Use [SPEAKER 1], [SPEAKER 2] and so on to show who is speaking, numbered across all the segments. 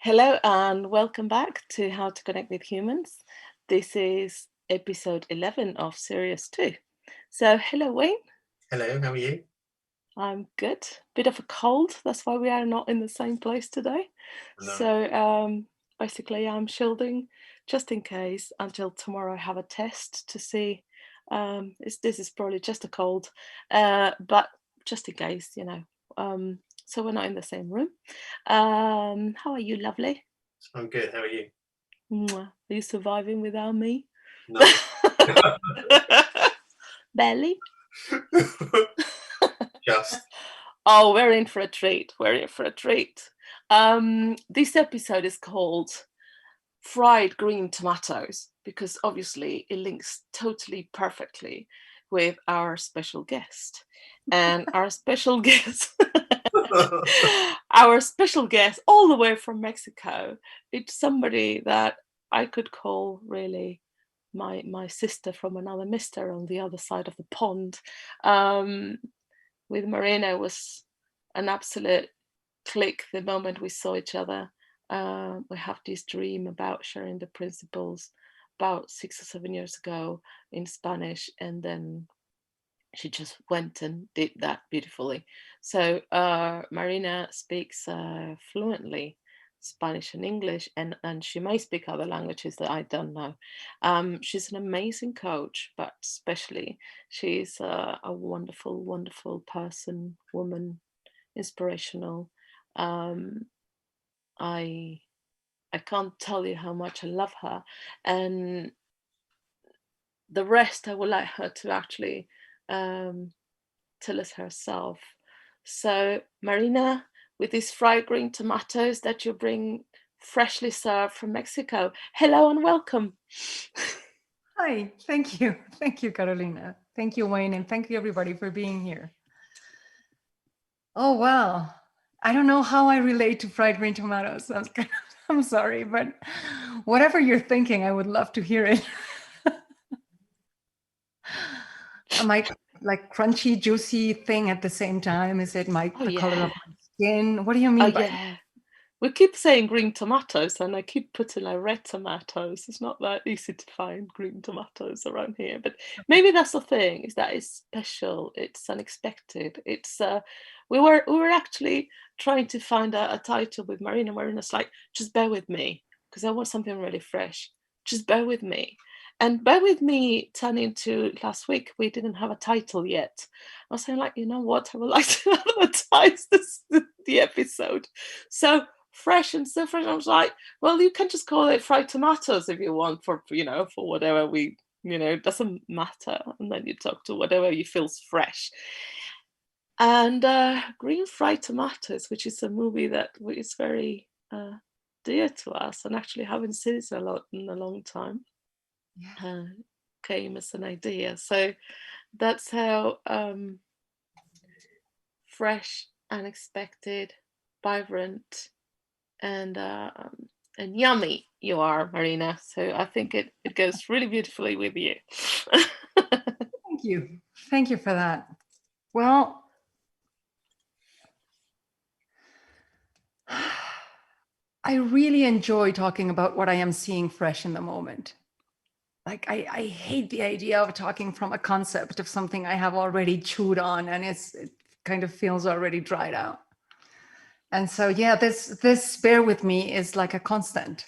[SPEAKER 1] Hello and welcome back to How to Connect with Humans. This is episode 11 of series 2. So, hello Wayne.
[SPEAKER 2] Hello, how are you?
[SPEAKER 1] I'm good. Bit of a cold, that's why we are not in the same place today.
[SPEAKER 2] No.
[SPEAKER 1] So, basically, I'm shielding just in case until tomorrow I have a test to see. This is probably just a cold, but just in case, so we're not in the same room. How are you, lovely?
[SPEAKER 2] I'm good, how are you?
[SPEAKER 1] Mwah. Are you surviving without me?
[SPEAKER 2] No.
[SPEAKER 1] Barely.
[SPEAKER 2] Just.
[SPEAKER 1] Oh, we're in for a treat. We're in for a treat. This episode is called Fried Green Tomatoes because obviously it links totally perfectly with our special guest. And our special guest, our special guest, all the way from Mexico, it's somebody that I could call really my sister from another mister on the other side of the pond. With Marina was an absolute click the moment we saw each other. We have this dream about sharing the principles about 6 or 7 years ago in Spanish, and then she just went and did that beautifully. So Marina speaks fluently Spanish and English, and she may speak other languages that I don't know. She's an amazing coach, but especially she's a wonderful, wonderful person, woman, inspirational. Um, I I can't tell you how much I love her, and the rest I would like her to actually um, tell us herself. So, Marina, with these fried green tomatoes that you bring freshly served from Mexico, hello and welcome.
[SPEAKER 3] Hi, thank you. Thank you, Carolina. Thank you, Wayne, and thank you everybody for being here. Oh, wow. I don't know how I relate to fried green tomatoes. I'm sorry, but whatever you're thinking, I would love to hear it. Am I like crunchy, juicy thing at the same time? Is it the color of my skin? What do you mean by
[SPEAKER 1] yeah. We keep saying green tomatoes, and I keep putting like red tomatoes. It's not that easy to find green tomatoes around here, but maybe that's the thing: is that it's special, it's unexpected. It's we were actually trying to find a title with Marina. Marina's like, just bear with me because I want something really fresh. Just bear with me. And bear with me turned into last week. We didn't have a title yet. I was saying, like, you know what? I would like to advertise the episode. So fresh and so fresh. I was like, well, you can just call it fried tomatoes if you want for whatever it doesn't matter. And then you talk to whatever you feels fresh. And Green Fried Tomatoes, which is a movie that is very dear to us, and actually haven't seen it a lot in a long time, came as an idea. So that's how fresh, unexpected, vibrant, and yummy you are, Marina. So I think it goes really beautifully with you.
[SPEAKER 3] Thank you. Thank you for that. Well, I really enjoy talking about what I am seeing fresh in the moment. Like I hate the idea of talking from a concept of something I have already chewed on and it kind of feels already dried out. And so, yeah, this bear with me is like a constant.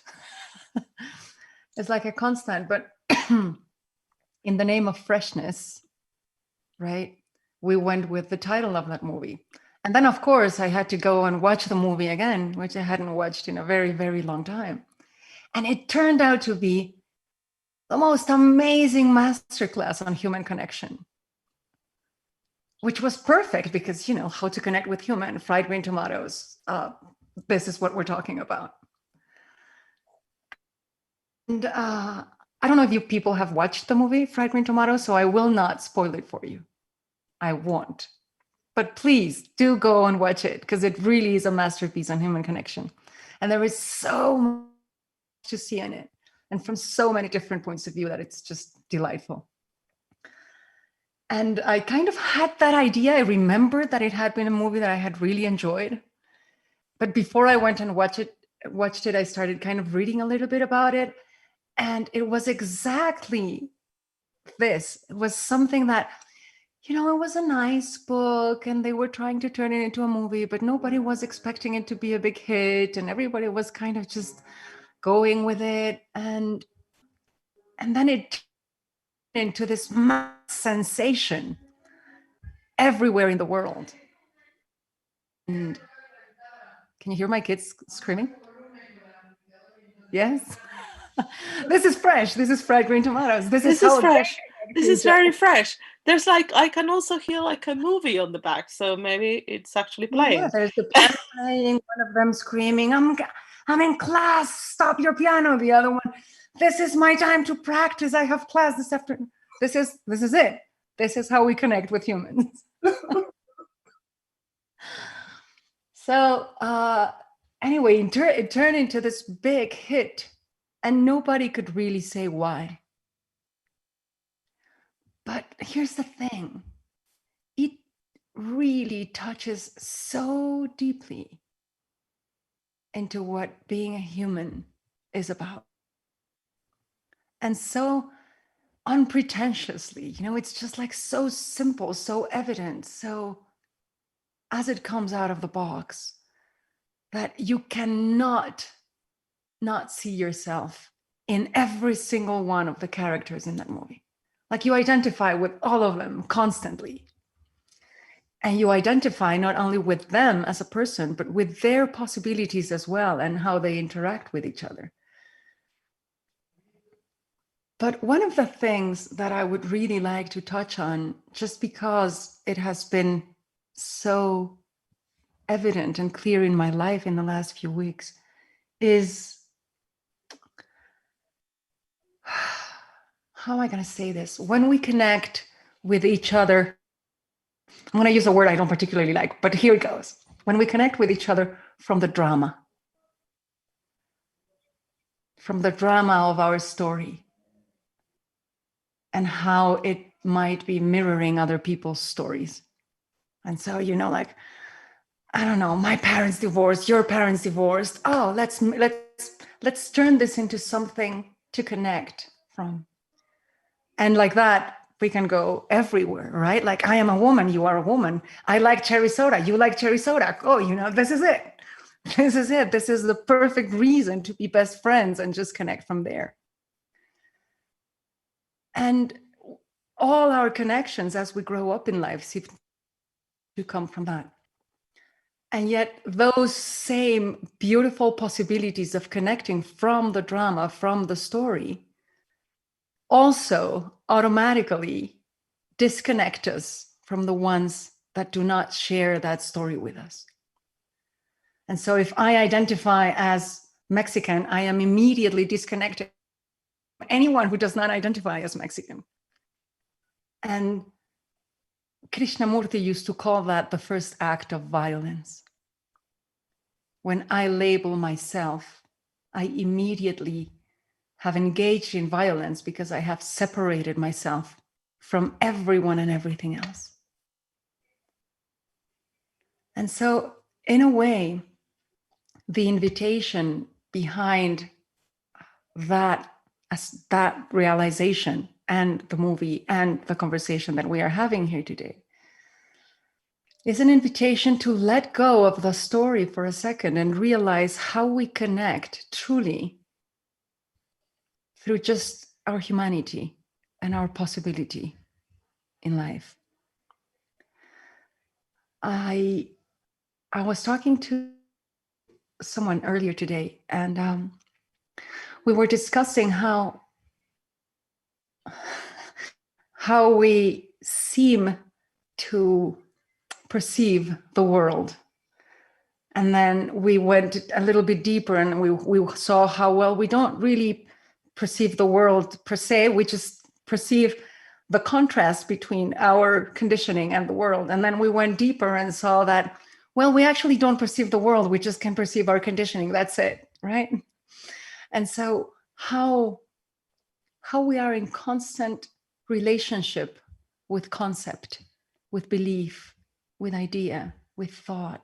[SPEAKER 3] It's like a constant, but in the name of freshness, right? We went with the title of that movie. And then, of course, I had to go and watch the movie again, which I hadn't watched in a very, very long time. And it turned out to be the most amazing masterclass on human connection, which was perfect because, how to connect with human, fried green tomatoes. This is what we're talking about. And I don't know if you people have watched the movie Fried Green Tomatoes, so I will not spoil it for you. I won't. But please do go and watch it because it really is a masterpiece on human connection. And there is so much to see in it and from so many different points of view that it's just delightful. And I kind of had that idea. I remembered that it had been a movie that I had really enjoyed. But before I went and watched it, watched it, I started kind of reading a little bit about it. And it was exactly this. It was something that, it was a nice book and they were trying to turn it into a movie, but nobody was expecting it to be a big hit. And everybody was kind of just going with it. And then it turned into this mass sensation everywhere in the world. And can you hear my kids screaming? Yes. This is fresh. This is fried green tomatoes. This is
[SPEAKER 1] fresh. This is very fresh. There's I can also hear like a movie on the back, so maybe it's actually playing.
[SPEAKER 3] Yeah, there's the piano playing, one of them screaming, I'm in class, stop your piano. The other one, this is my time to practice. I have class this afternoon. This is it. This is how we connect with humans. So anyway, it turned into this big hit and nobody could really say why. But here's the thing. It really touches so deeply into what being a human is about. And so unpretentiously, it's just like so simple, so evident, so as it comes out of the box, that you cannot not see yourself in every single one of the characters in that movie. Like you identify with all of them constantly. And you identify not only with them as a person, but with their possibilities as well and how they interact with each other. But one of the things that I would really like to touch on, just because it has been so evident and clear in my life in the last few weeks, is, how am I going to say this? When we connect with each other, I'm going to use a word I don't particularly like, but here it goes. When we connect with each other from the drama of our story and how it might be mirroring other people's stories. And so, I don't know, my parents divorced, your parents divorced. Oh, let's turn this into something to connect from. And like that, we can go everywhere, right? Like, I am a woman, you are a woman. I like cherry soda, you like cherry soda. Oh, this is it. This is it. This is the perfect reason to be best friends and just connect from there. And all our connections as we grow up in life seem to come from that. And yet those same beautiful possibilities of connecting from the drama, from the story, also automatically disconnect us from the ones that do not share that story with us. And so if I identify as Mexican, I am immediately disconnected from anyone who does not identify as Mexican. And Krishnamurti used to call that the first act of violence. When I label myself, I immediately have engaged in violence because I have separated myself from everyone and everything else. And so, in a way, the invitation behind that realization and the movie and the conversation that we are having here today is an invitation to let go of the story for a second and realize how we connect truly through just our humanity and our possibility in life. I was talking to someone earlier today, and we were discussing how we seem to perceive the world. And then we went a little bit deeper and we saw how well we don't really perceive the world per se. We just perceive the contrast between our conditioning and the world. And then we went deeper and saw that, well, we actually don't perceive the world. We just can perceive our conditioning. That's it, right? And so how we are in constant relationship with concept, with belief, with idea, with thought.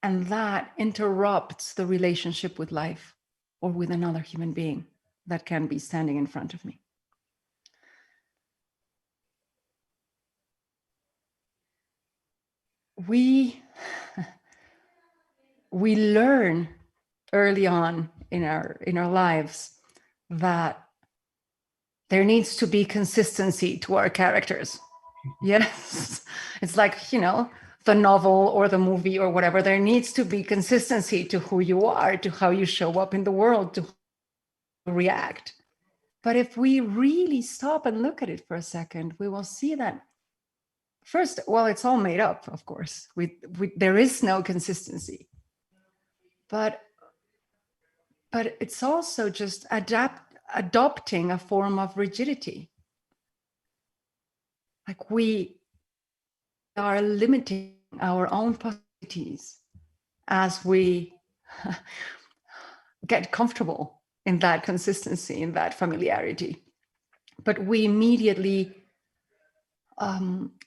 [SPEAKER 3] And that interrupts the relationship with life or with another human being that can be standing in front of me. We learn early on in our lives that there needs to be consistency to our characters. Yes, it's like, you know, the novel or the movie or whatever. There needs to be consistency to who you are, to how you show up in the world, to react. But if we really stop and look at it for a second, we will see that first, well, it's all made up, of course. There is no consistency. But it's also just adopting a form of rigidity. Like we are limiting our own possibilities as we get comfortable in that consistency, in that familiarity. But we immediately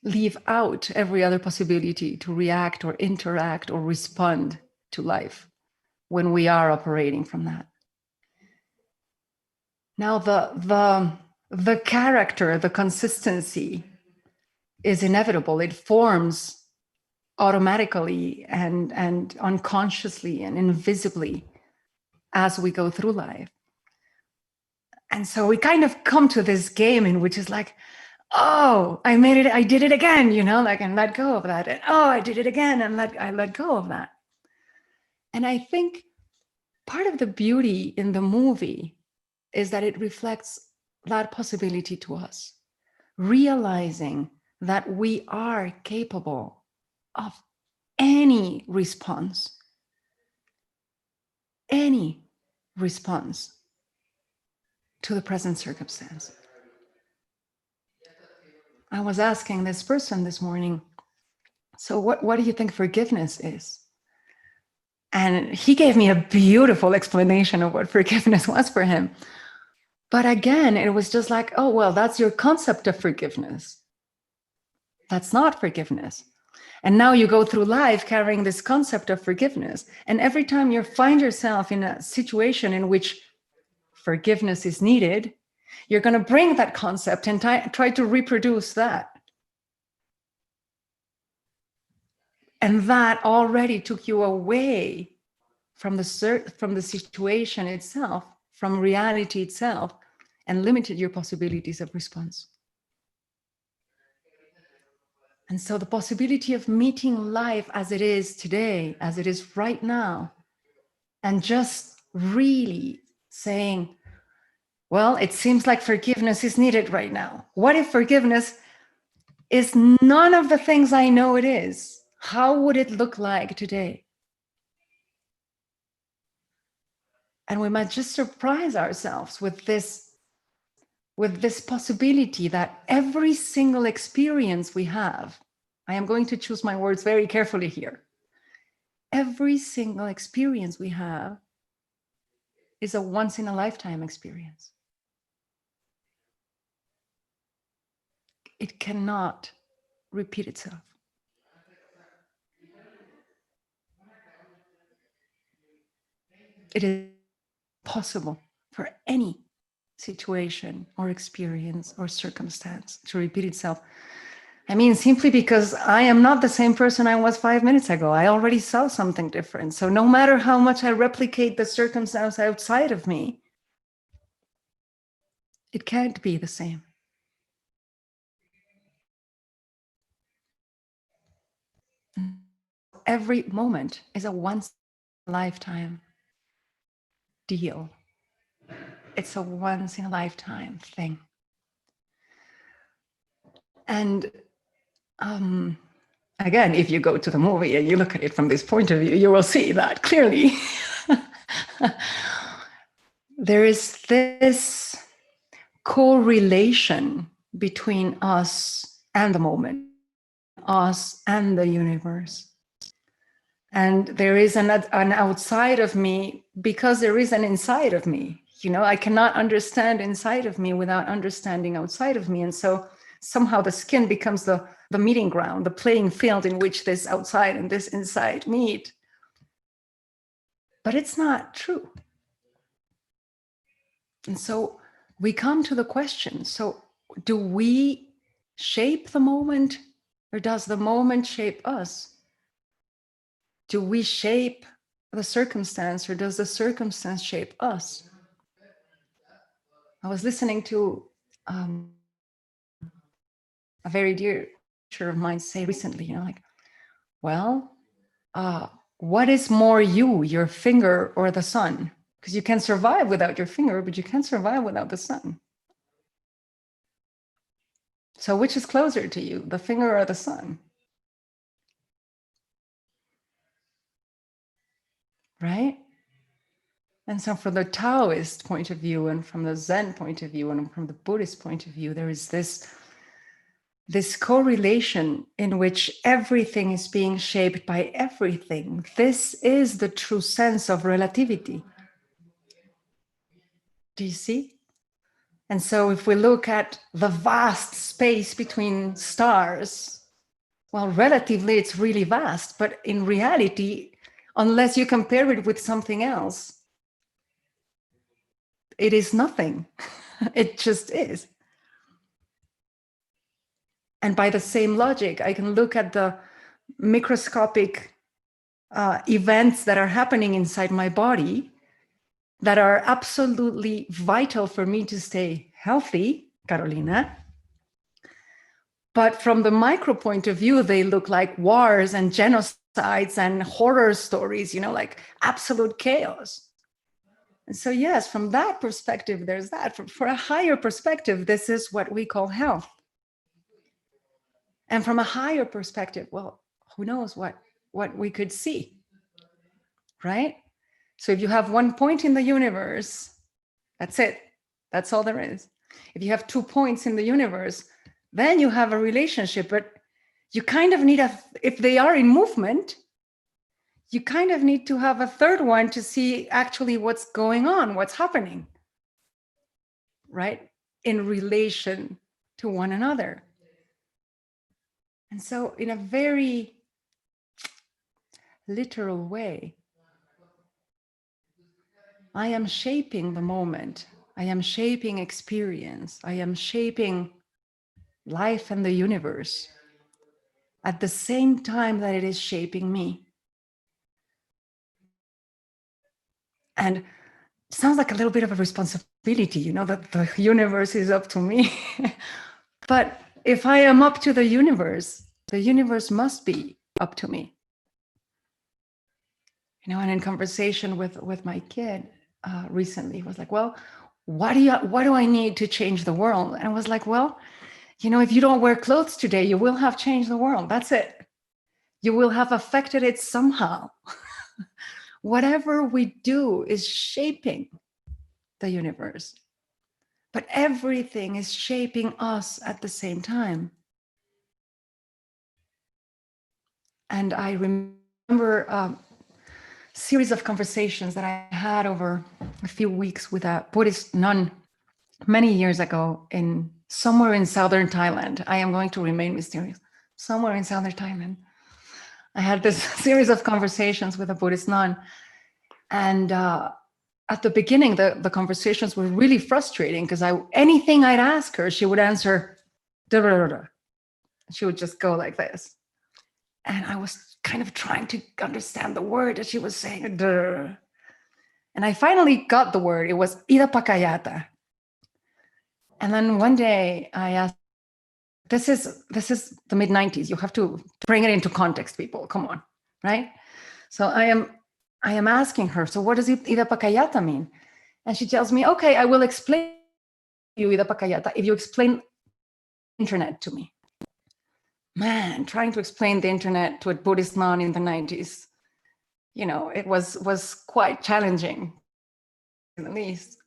[SPEAKER 3] leave out every other possibility to react or interact or respond to life when we are operating from that. Now, the character, the consistency is inevitable. It forms automatically and unconsciously and invisibly as we go through life. And so we kind of come to this game in which is like, oh, I made it, I did it again, you know, like, and let go of that. And oh, I did it again, and I let go of that. And I think part of the beauty in the movie is that it reflects that possibility to us, realizing that we are capable of any response to the present circumstance. I was asking this person this morning, so what do you think forgiveness is? And he gave me a beautiful explanation of what forgiveness was for him. But again, it was just like, oh, well, that's your concept of forgiveness. That's not forgiveness. And now you go through life carrying this concept of forgiveness. And every time you find yourself in a situation in which forgiveness is needed, you're going to bring that concept and try to reproduce that. And that already took you away from the situation itself, from reality itself, and limited your possibilities of response. And so the possibility of meeting life as it is today, as it is right now, and just really saying, well, it seems like forgiveness is needed right now. What if forgiveness is none of the things I know it is? How would it look like today? And we might just surprise ourselves with this possibility that every single experience we have, I am going to choose my words very carefully here. Every single experience we have is a once in a lifetime experience. It cannot repeat itself. It is possible for any situation or experience or circumstance to repeat itself. I mean, simply because I am not the same person I was 5 minutes ago. I already saw something different. So no matter how much I replicate the circumstance outside of me, it can't be the same. Every moment is a once in a lifetime deal. It's a once in a lifetime thing. And again, if you go to the movie and you look at it from this point of view, you will see that clearly. There is this correlation between us and the moment, us and the universe. And there is an outside of me because there is an inside of me. You know, I cannot understand inside of me without understanding outside of me. And so somehow the skin becomes the meeting ground, the playing field in which this outside and this inside meet. but it's not true. And so we come to the question, so do we shape the moment, or does the moment shape us? Do we shape the circumstance, or does the circumstance shape us? I was listening to a very dear teacher of mine say recently, like, well, what is more you, your finger or the sun? Because you can survive without your finger, but you can't survive without the sun. So which is closer to you, the finger or the sun? Right? And so from the Taoist point of view, and from the Zen point of view, and from the Buddhist point of view, there is this correlation in which everything is being shaped by everything. This is the true sense of relativity. Do you see? And so if we look at the vast space between stars, well, relatively it's really vast, but in reality, unless you compare it with something else, it is nothing. It just is. And by the same logic, I can look at the microscopic events that are happening inside my body that are absolutely vital for me to stay healthy, Carolina. But from the micro point of view, they look like wars and genocides and horror stories, like absolute chaos. And so, yes, from that perspective, there's that. For a higher perspective, this is what we call health. And from a higher perspective, well, who knows what we could see, right? So if you have one point in the universe, that's it. That's all there is. If you have 2 points in the universe, then you have a relationship, but you kind of need if they are in movement, you kind of need to have a third one to see actually what's going on, what's happening, right? In relation to one another. And so in a very literal way, I am shaping the moment. I am shaping experience. I am shaping life and the universe at the same time that it is shaping me. And it sounds like a little bit of a responsibility, that the universe is up to me. But if I am up to the universe must be up to me. And in conversation with my kid recently, he was like, well, what do I need to change the world? And I was like, well, if you don't wear clothes today, you will have changed the world. That's it. You will have affected it somehow. Whatever we do is shaping the universe. But everything is shaping us at the same time. And I remember a series of conversations that I had over a few weeks with a Buddhist nun many years ago somewhere in southern Thailand. I am going to remain mysterious. Somewhere in southern Thailand. I had this series of conversations with a Buddhist nun. And at the beginning, the conversations were really frustrating because anything I'd ask her, she would answer, da, da, da, da. She would just go like this. And I was kind of trying to understand the word that she was saying. Duh. And I finally got the word. It was Ida Pakayata. And then one day I asked, this is the mid-90s. You have to bring it into context, people. Come on, right? So I am asking her, so what does Ida Pakayata mean? And she tells me, okay, I will explain to you Ida Pakayata if you explain internet to me. Man, trying to explain the internet to a Buddhist nun in the 90s, it was quite challenging, at least.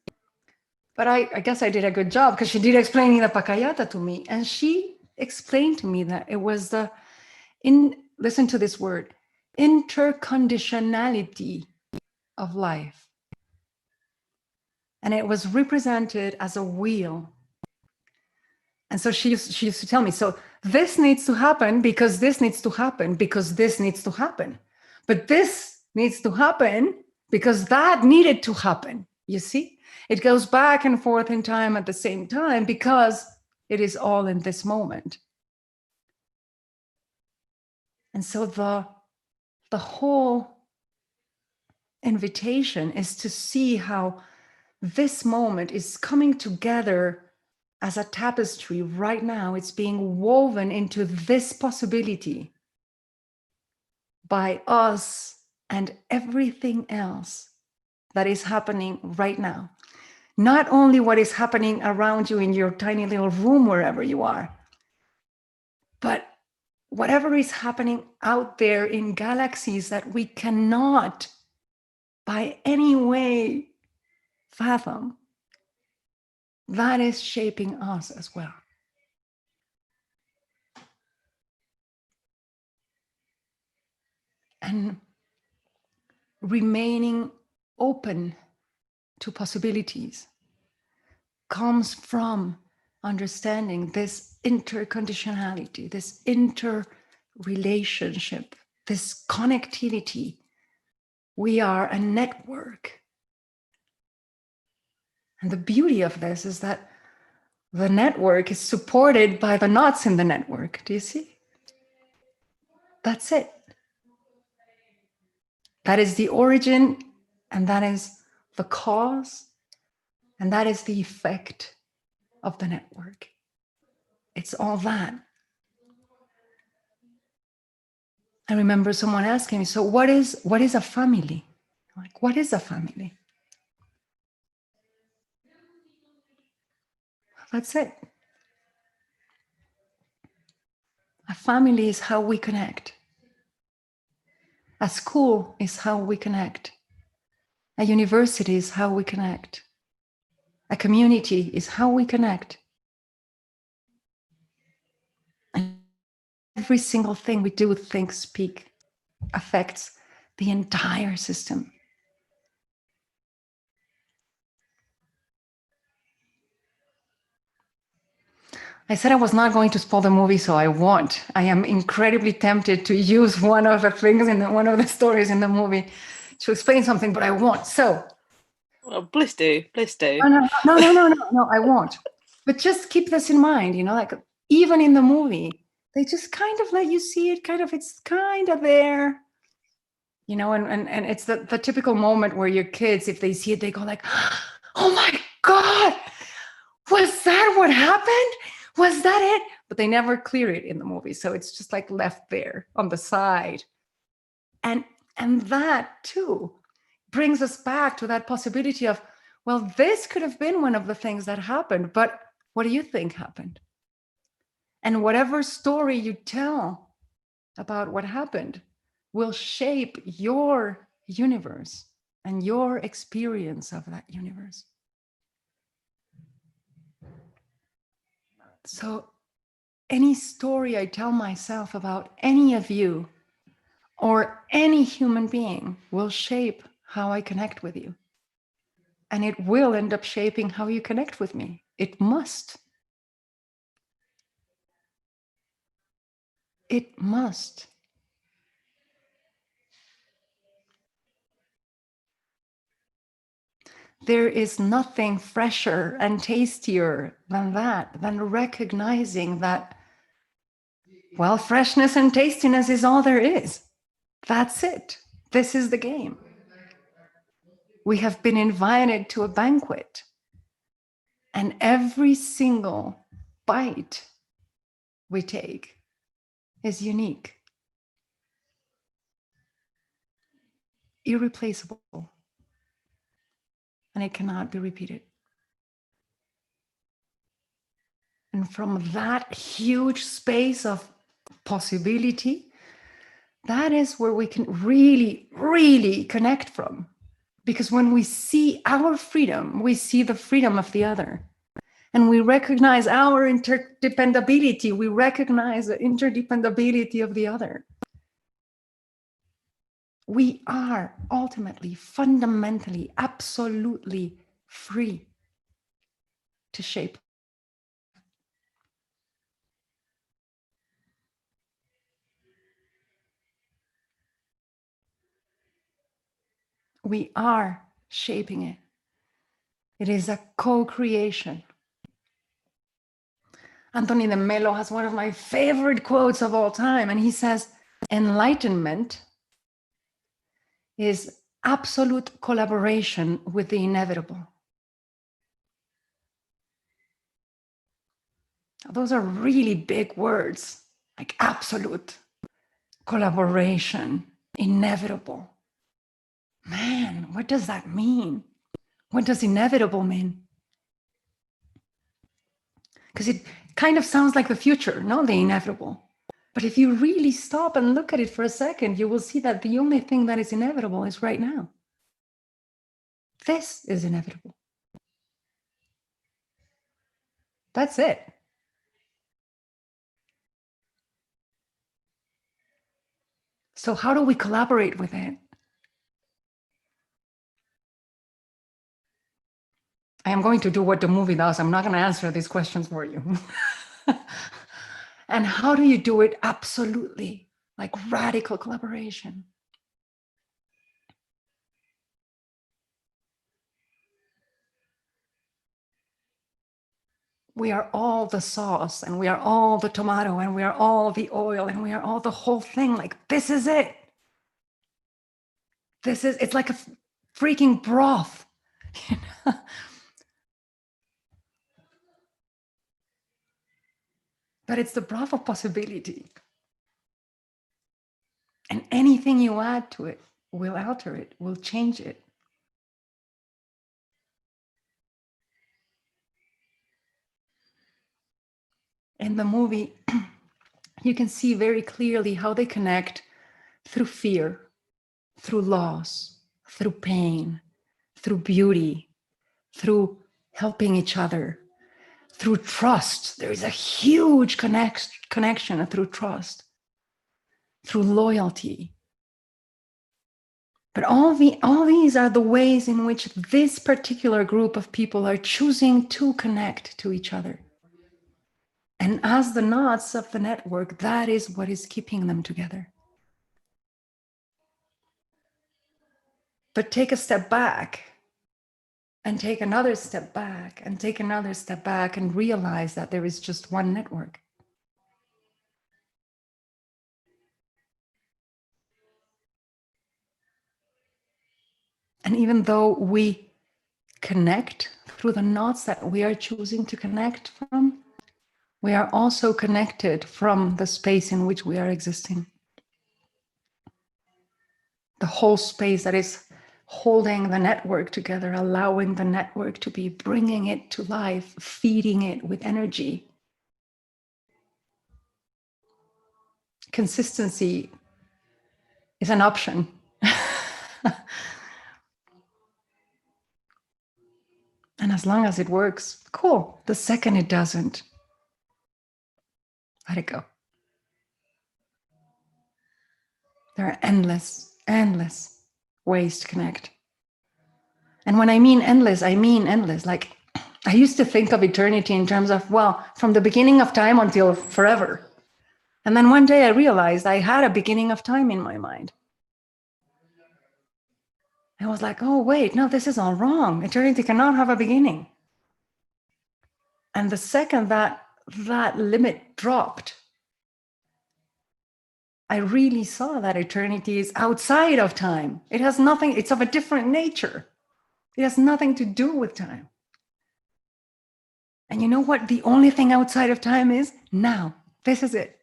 [SPEAKER 3] But I guess I did a good job because she did explain Ida Pakayata to me. And she explained to me that it was listen to this word, interconditionality of life. And it was represented as a wheel. And so she used to tell me, so this needs to happen because this needs to happen because this needs to happen. But this needs to happen because that needed to happen. You see, it goes back and forth in time at the same time because it is all in this moment. And so the whole invitation is to see how this moment is coming together as a tapestry right now. It's being woven into this possibility by us and everything else that is happening right now. Not only what is happening around you in your tiny little room, wherever you are, but whatever is happening out there in galaxies that we cannot by any way fathom, that is shaping us as well. And remaining open to possibilities comes from understanding this interconditionality, this interrelationship, this connectivity. We are a network. And the beauty of this is that the network is supported by the knots in the network. Do you see? That's it. That is the origin, and that is the cause, and that is the effect of the network. It's all that. I remember someone asking me, so what is a family? Like, what is a family? That's it. A family is how we connect. A school is how we connect. A university is how we connect. A community is how we connect. And every single thing we do, think, speak, affects the entire system. I said I was not going to spoil the movie, so I won't. I am incredibly tempted to use one of the things one of the stories in the movie to explain something, but I won't. So,
[SPEAKER 1] well, please do.
[SPEAKER 3] No, I won't. But just keep this in mind. Like even in the movie, they just kind of let you see it. It's kind of there. And it's the typical moment where your kids, if they see it, they go like, "Oh my God, was that what happened? Was that it?" But they never clear it in the movie. So it's just like left there on the side. And that too brings us back to that possibility of, well, this could have been one of the things that happened, but what do you think happened? And whatever story you tell about what happened will shape your universe and your experience of that universe. So any story I tell myself about any of you or any human being will shape how I connect with you. And it will end up shaping how you connect with me. It must. It must. There is nothing fresher and tastier than that, than recognizing that, well, freshness and tastiness is all there is. That's it. This is the game. We have been invited to a banquet, and every single bite we take is unique, irreplaceable, and it cannot be repeated. And from that huge space of possibility, that is where we can really, really connect from. Because when we see our freedom, we see the freedom of the other. And we recognize our interdependability. We recognize the interdependability of the other. We are ultimately, fundamentally, absolutely free to shape. We are shaping it. It is a co-creation. Anthony de Mello has one of my favorite quotes of all time, and he says, enlightenment is absolute collaboration with the inevitable. Those are really big words, like absolute, collaboration, inevitable. Man, what does that mean? What does inevitable mean? Because it kind of sounds like the future, not the inevitable. But if you really stop and look at it for a second, you will see that the only thing that is inevitable is right now. This is inevitable. That's it. So how do we collaborate with it? I am going to do what the movie does. I'm not going to answer these questions for you. And how do you do it? Absolutely, like radical collaboration. We are all the sauce, and we are all the tomato, and we are all the oil, and we are all the whole thing. Like, this is it. It's like a freaking broth. You know? But it's the broth of possibility. And anything you add to it will alter it, will change it. In the movie, you can see very clearly how they connect through fear, through loss, through pain, through beauty, through helping each other, through trust. There is a huge connection through trust, through loyalty. But all these are the ways in which this particular group of people are choosing to connect to each other. And as the knots of the network, that is what is keeping them together. But take a step back, and take another step back, and take another step back, and realize that there is just one network. And even though we connect through the knots that we are choosing to connect from, we are also connected from the space in which we are existing. The whole space that is holding the network together, allowing the network to be, bringing it to life, feeding it with energy. Consistency is an option. And as long as it works, cool. The second it doesn't, let it go. There are endless ways to connect. And when I mean endless, I mean endless. Like, I used to think of eternity in terms of, well, from the beginning of time until forever. And then one day I realized I had a beginning of time in my mind. I was like, oh, wait, no, this is all wrong. Eternity cannot have a beginning. And the second that limit dropped, I really saw that eternity is outside of time. It has nothing, it's of a different nature. It has nothing to do with time. And you know what? The only thing outside of time is now. This is it.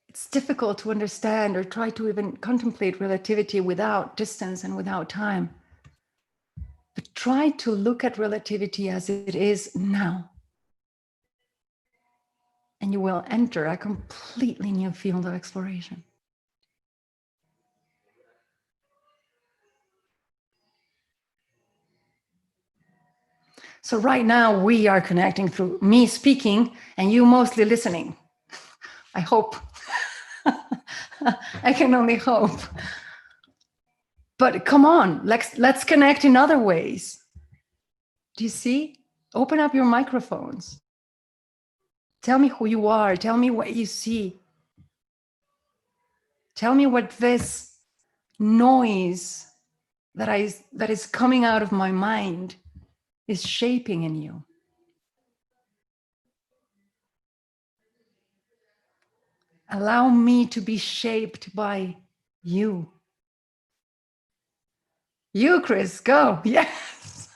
[SPEAKER 3] It's difficult to understand or try to even contemplate relativity without distance and without time. But try to look at relativity as it is now. And you will enter a completely new field of exploration. So right now we are connecting through me speaking and you mostly listening. I hope. I can only hope. But come on, let's connect in other ways. Do you see? Open up your microphones. Tell me who you are. Tell me what you see. Tell me what this noise that is coming out of my mind is shaping in you. Allow me to be shaped by you. You, Chris, go. Yes.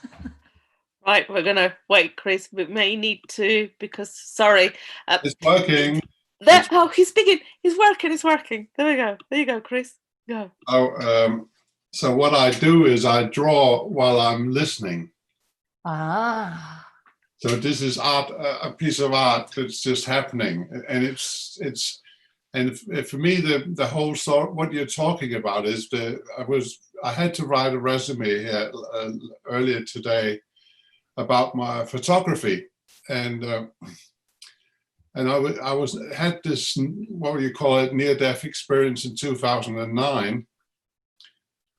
[SPEAKER 1] Right, we're gonna wait, Chris. We may need to, because sorry.
[SPEAKER 4] It's working.
[SPEAKER 1] Oh, he's speaking. He's working. It's working. There we go. There you go, Chris. Go.
[SPEAKER 4] So what I do is I draw while I'm listening.
[SPEAKER 3] Ah.
[SPEAKER 4] So this is art, a piece of art that's just happening, and for me the whole sort. What you're talking about is I had to write a resume here earlier today about my photography, and I had this, what do you call it, near-death experience in 2009,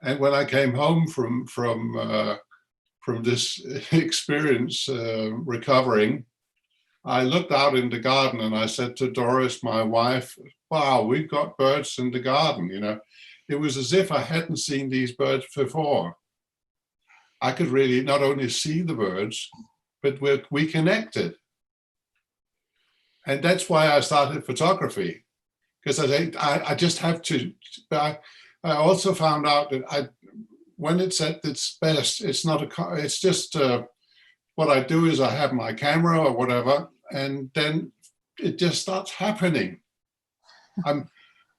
[SPEAKER 4] and when I came home from this experience, recovering, I looked out in the garden and I said to Doris, my wife, wow, we've got birds in the garden, you know. It was as if I hadn't seen these birds before. I could really not only see the birds, but we connected. And that's why I started photography, because I just have to. I also found out that when it's at its best, it's not it's just what I do is I have my camera or whatever, and then it just starts happening.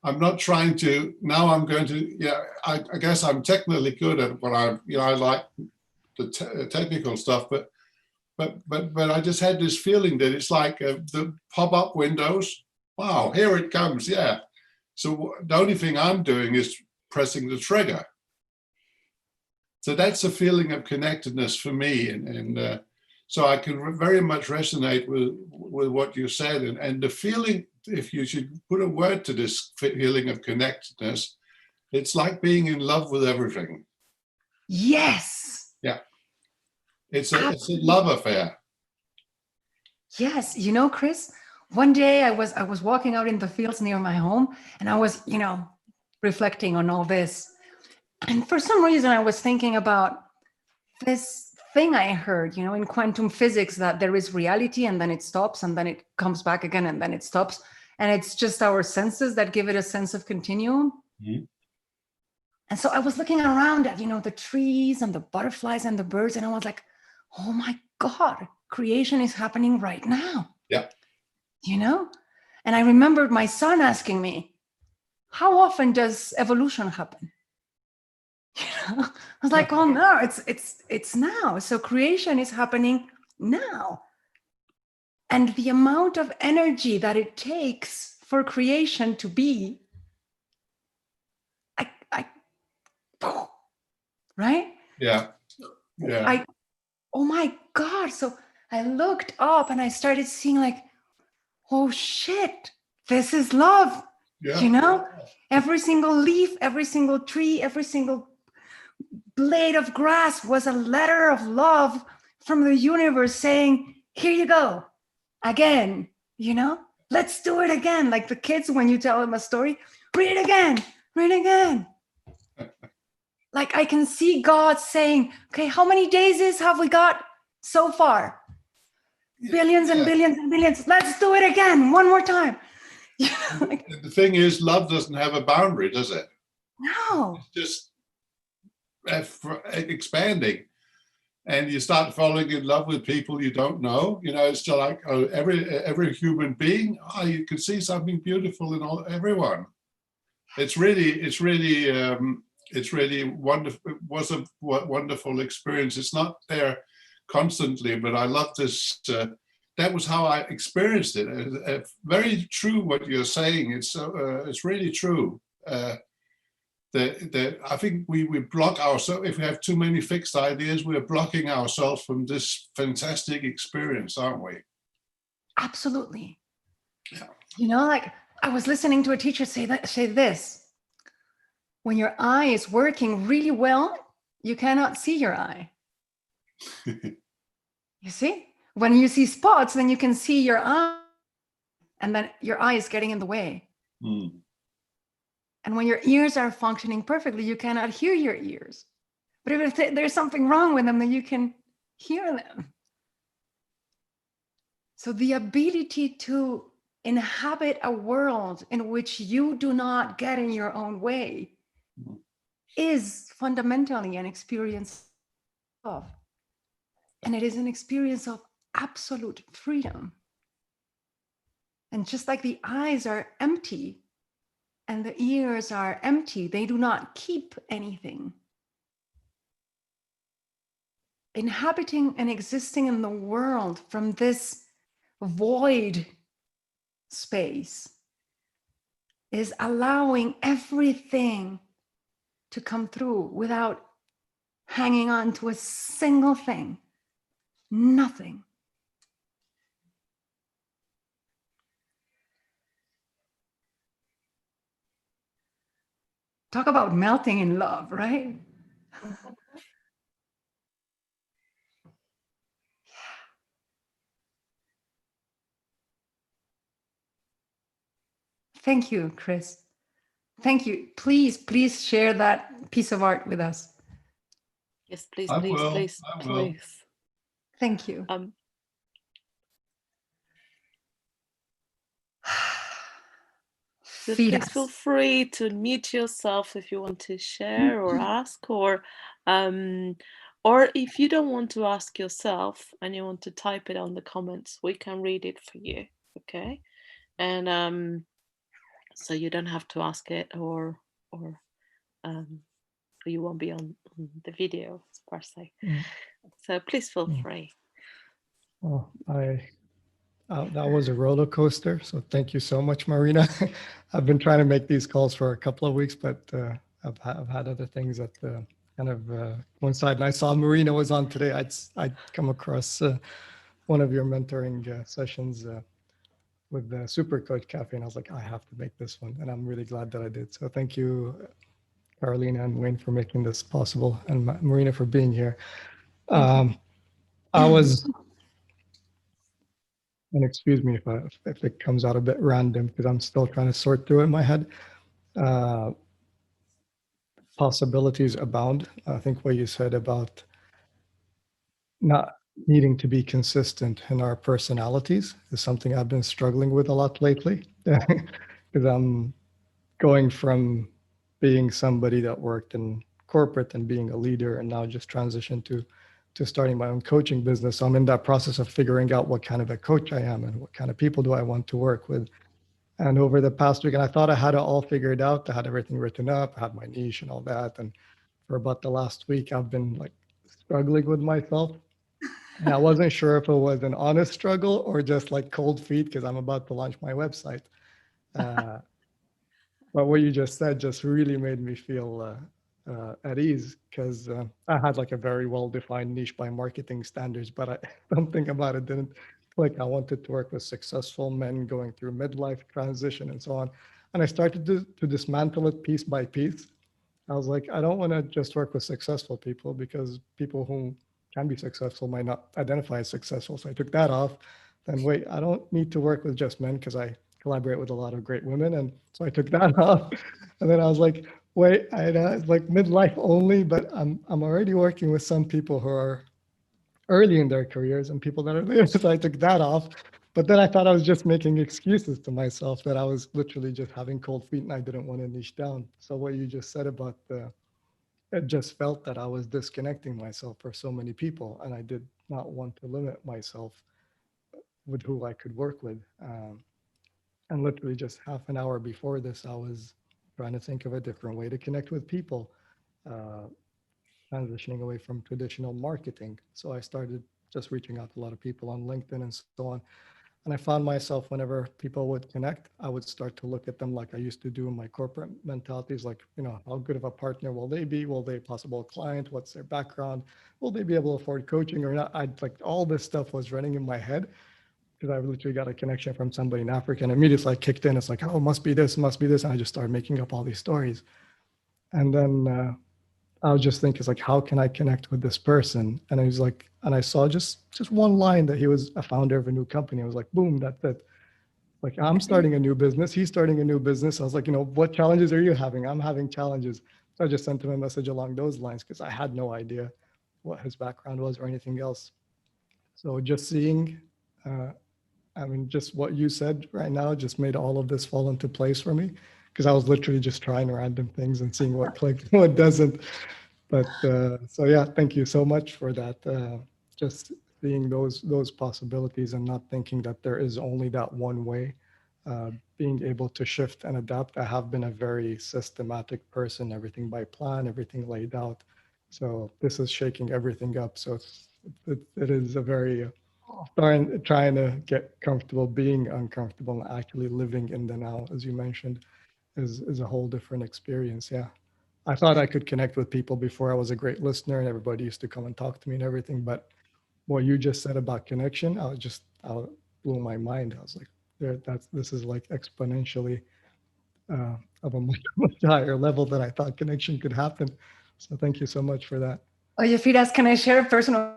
[SPEAKER 4] I'm not trying to, now I'm going to, yeah, I guess I'm technically good at what I like the technical stuff, but I just had this feeling that it's like the pop-up windows. Wow, here it comes, yeah. So the only thing I'm doing is pressing the trigger. So that's a feeling of connectedness for me, and so I can very much resonate with what you said, and the feeling, if you should put a word to this feeling of connectedness, it's like being in love with everything.
[SPEAKER 3] Yes.
[SPEAKER 4] Yeah. It's a love affair.
[SPEAKER 3] Yes. You know, Chris, one day I was walking out in the fields near my home, and I was, reflecting on all this. And for some reason, I was thinking about this thing I heard, in quantum physics, that there is reality and then it stops and then it comes back again and then it stops. And it's just our senses that give it a sense of continuum. Mm-hmm. And so I was looking around at, the trees and the butterflies and the birds, and I was like, oh my God, creation is happening right now.
[SPEAKER 4] Yeah.
[SPEAKER 3] And I remembered my son asking me, how often does evolution happen? I was like, oh no, it's now. So creation is happening now. And the amount of energy that it takes for creation to be, right?
[SPEAKER 4] Yeah.
[SPEAKER 3] Oh my God. So I looked up and I started seeing like, oh shit, this is love. Yeah. Every single leaf, every single tree, every single blade of grass was a letter of love from the universe saying, here you go again, let's do it again. Like the kids, when you tell them a story, read it again. Like I can see God saying, okay, how many days have we got so far? Billions and billions and billions. Let's do it again, one more time.
[SPEAKER 4] The thing is, love doesn't have a boundary, does it?
[SPEAKER 3] No.
[SPEAKER 4] It's just expanding, and you start falling in love with people you don't know. It's just like every human being. You can see something beautiful in everyone. It's really wonderful. It was a wonderful experience. It's not there constantly, but I love this. That was how I experienced it. Very true what you're saying. It's really true. That I think we block ourselves. If we have too many fixed ideas, we're blocking ourselves from this fantastic experience, aren't we?
[SPEAKER 3] Absolutely. Yeah. Like I was listening to a teacher say this. When your eye is working really well, you cannot see your eye. You see? When you see spots, then you can see your eye. and then your eye is getting in the way.
[SPEAKER 4] Mm.
[SPEAKER 3] And when your ears are functioning perfectly, you cannot hear your ears. But if there's something wrong with them, then you can hear them. So the ability to inhabit a world in which you do not get in your own way is fundamentally an experience of, and it is an experience of absolute freedom. And just like the eyes are empty and the ears are empty, they do not keep anything. Inhabiting and existing in the world from this void space is allowing everything to come through without hanging on to a single thing, nothing. Talk about melting in love, right? Thank you, Chris. Thank you. Please share that piece of art with us.
[SPEAKER 1] Yes, please,
[SPEAKER 4] I
[SPEAKER 1] please,
[SPEAKER 4] will.
[SPEAKER 1] please,
[SPEAKER 4] I will.
[SPEAKER 1] please.
[SPEAKER 3] Thank you.
[SPEAKER 1] So
[SPEAKER 3] Feed
[SPEAKER 1] please
[SPEAKER 3] us.
[SPEAKER 1] feel free to mute yourself if you want to share or ask, or if you don't want to ask yourself and you want to type it on the comments, we can read it for you, okay? And so you don't have to ask it, or you won't be on the video per se. So please feel free.
[SPEAKER 5] Well, that was a roller coaster. So thank you so much, Marina. I've been trying to make these calls for a couple of weeks, but I've had other things that kind of coincide. And I saw Marina was on today. I'd come across one of your mentoring sessions with the Super Coach Cafe, and I was like, I have to make this one, and I'm really glad that I did. So thank you, Carolina and Wayne, for making this possible, and Marina for being here. I was. And excuse me if it comes out a bit random, because I'm still trying to sort through it in my head. Possibilities abound. I think what you said about not needing to be consistent in our personalities is something I've been struggling with a lot lately. Because I'm going from being somebody that worked in corporate and being a leader, and now just transitioned to starting my own coaching business. So I'm in that process of figuring out what kind of a coach I am and what kind of people do I want to work with. And over the past week, and I thought I had it all figured out. I had everything written up, I had my niche and all that. And for about the last week, I've been like struggling with myself. And I wasn't sure if it was an honest struggle or just like cold feet, because I'm about to launch my website. But what you just said just really made me feel at ease, because I had like a very well-defined niche by marketing standards, but something about it didn't click. I wanted to work with successful men going through midlife transition and so on. And I started to dismantle it piece by piece. I was like, I don't want to just work with successful people, because people who can be successful might not identify as successful. So I took that off. Then wait, I don't need to work with just men, because I collaborate with a lot of great women. And so I took that off. And then I was like, wait, it's like midlife only, but I'm already working with some people who are early in their careers and people that are later. So I took that off. But then I thought I was just making excuses to myself, that I was literally just having cold feet and I didn't want to niche down. So what you just said about it just felt that I was disconnecting myself for so many people, and I did not want to limit myself with who I could work with. And literally just half an hour before this, I was trying to think of a different way to connect with people, transitioning away from traditional marketing. So I started just reaching out to a lot of people on LinkedIn and so on. And I found myself, whenever people would connect, I would start to look at them like I used to do in my corporate mentalities, like, how good of a partner will they be? Will they be a possible client? What's their background? Will they be able to afford coaching or not? I'd like, all this stuff was running in my head, because I literally got a connection from somebody in Africa, and immediately like kicked in. It's like, oh, it must be this, must be this. And I just started making up all these stories. And then I was just thinking, it's like, how can I connect with this person? And I was like, and I saw just one line that he was a founder of a new company. I was like, boom, that's it. Like, I'm starting a new business, he's starting a new business. I was like, what challenges are you having? I'm having challenges. So I just sent him a message along those lines because I had no idea what his background was or anything else. So just seeing, just what you said right now just made all of this fall into place for me, because I was literally just trying random things and seeing what clicked, what doesn't. But so yeah, thank you so much for that. Just seeing those possibilities and not thinking that there is only that one way. Being able to shift and adapt. I have been a very systematic person, everything by plan, everything laid out. So this is shaking everything up. So it is a very trying to get comfortable being uncomfortable and actually living in the now, as you mentioned, is a whole different experience. Yeah. I thought I could connect with people before. I was a great listener and everybody used to come and talk to me and everything. But what you just said about connection, I blew my mind. I was like, this is like exponentially of a much, much higher level than I thought connection could happen. So thank you so much for that.
[SPEAKER 3] Oye, Firas, can I share a personal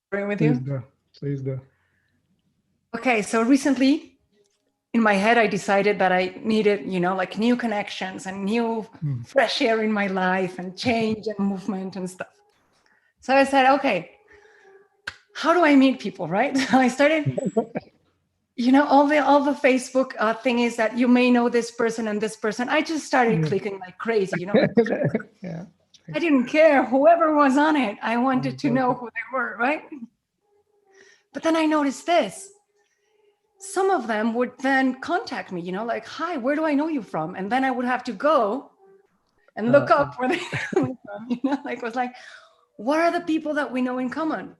[SPEAKER 3] story with you?
[SPEAKER 5] Please do.
[SPEAKER 3] Okay, so recently in my head, I decided that I needed, like new connections and new fresh air in my life and change and movement and stuff. So I said, okay, how do I meet people, right? So I started, all the Facebook thing is that you may know this person and this person. I just started clicking like crazy,
[SPEAKER 5] Yeah.
[SPEAKER 3] I didn't care whoever was on it. I wanted to know who they were, right? But then I noticed this. Some of them would then contact me, like, hi, where do I know you from? And then I would have to go and look up where they're coming from, like, it was like, what are the people that we know in common?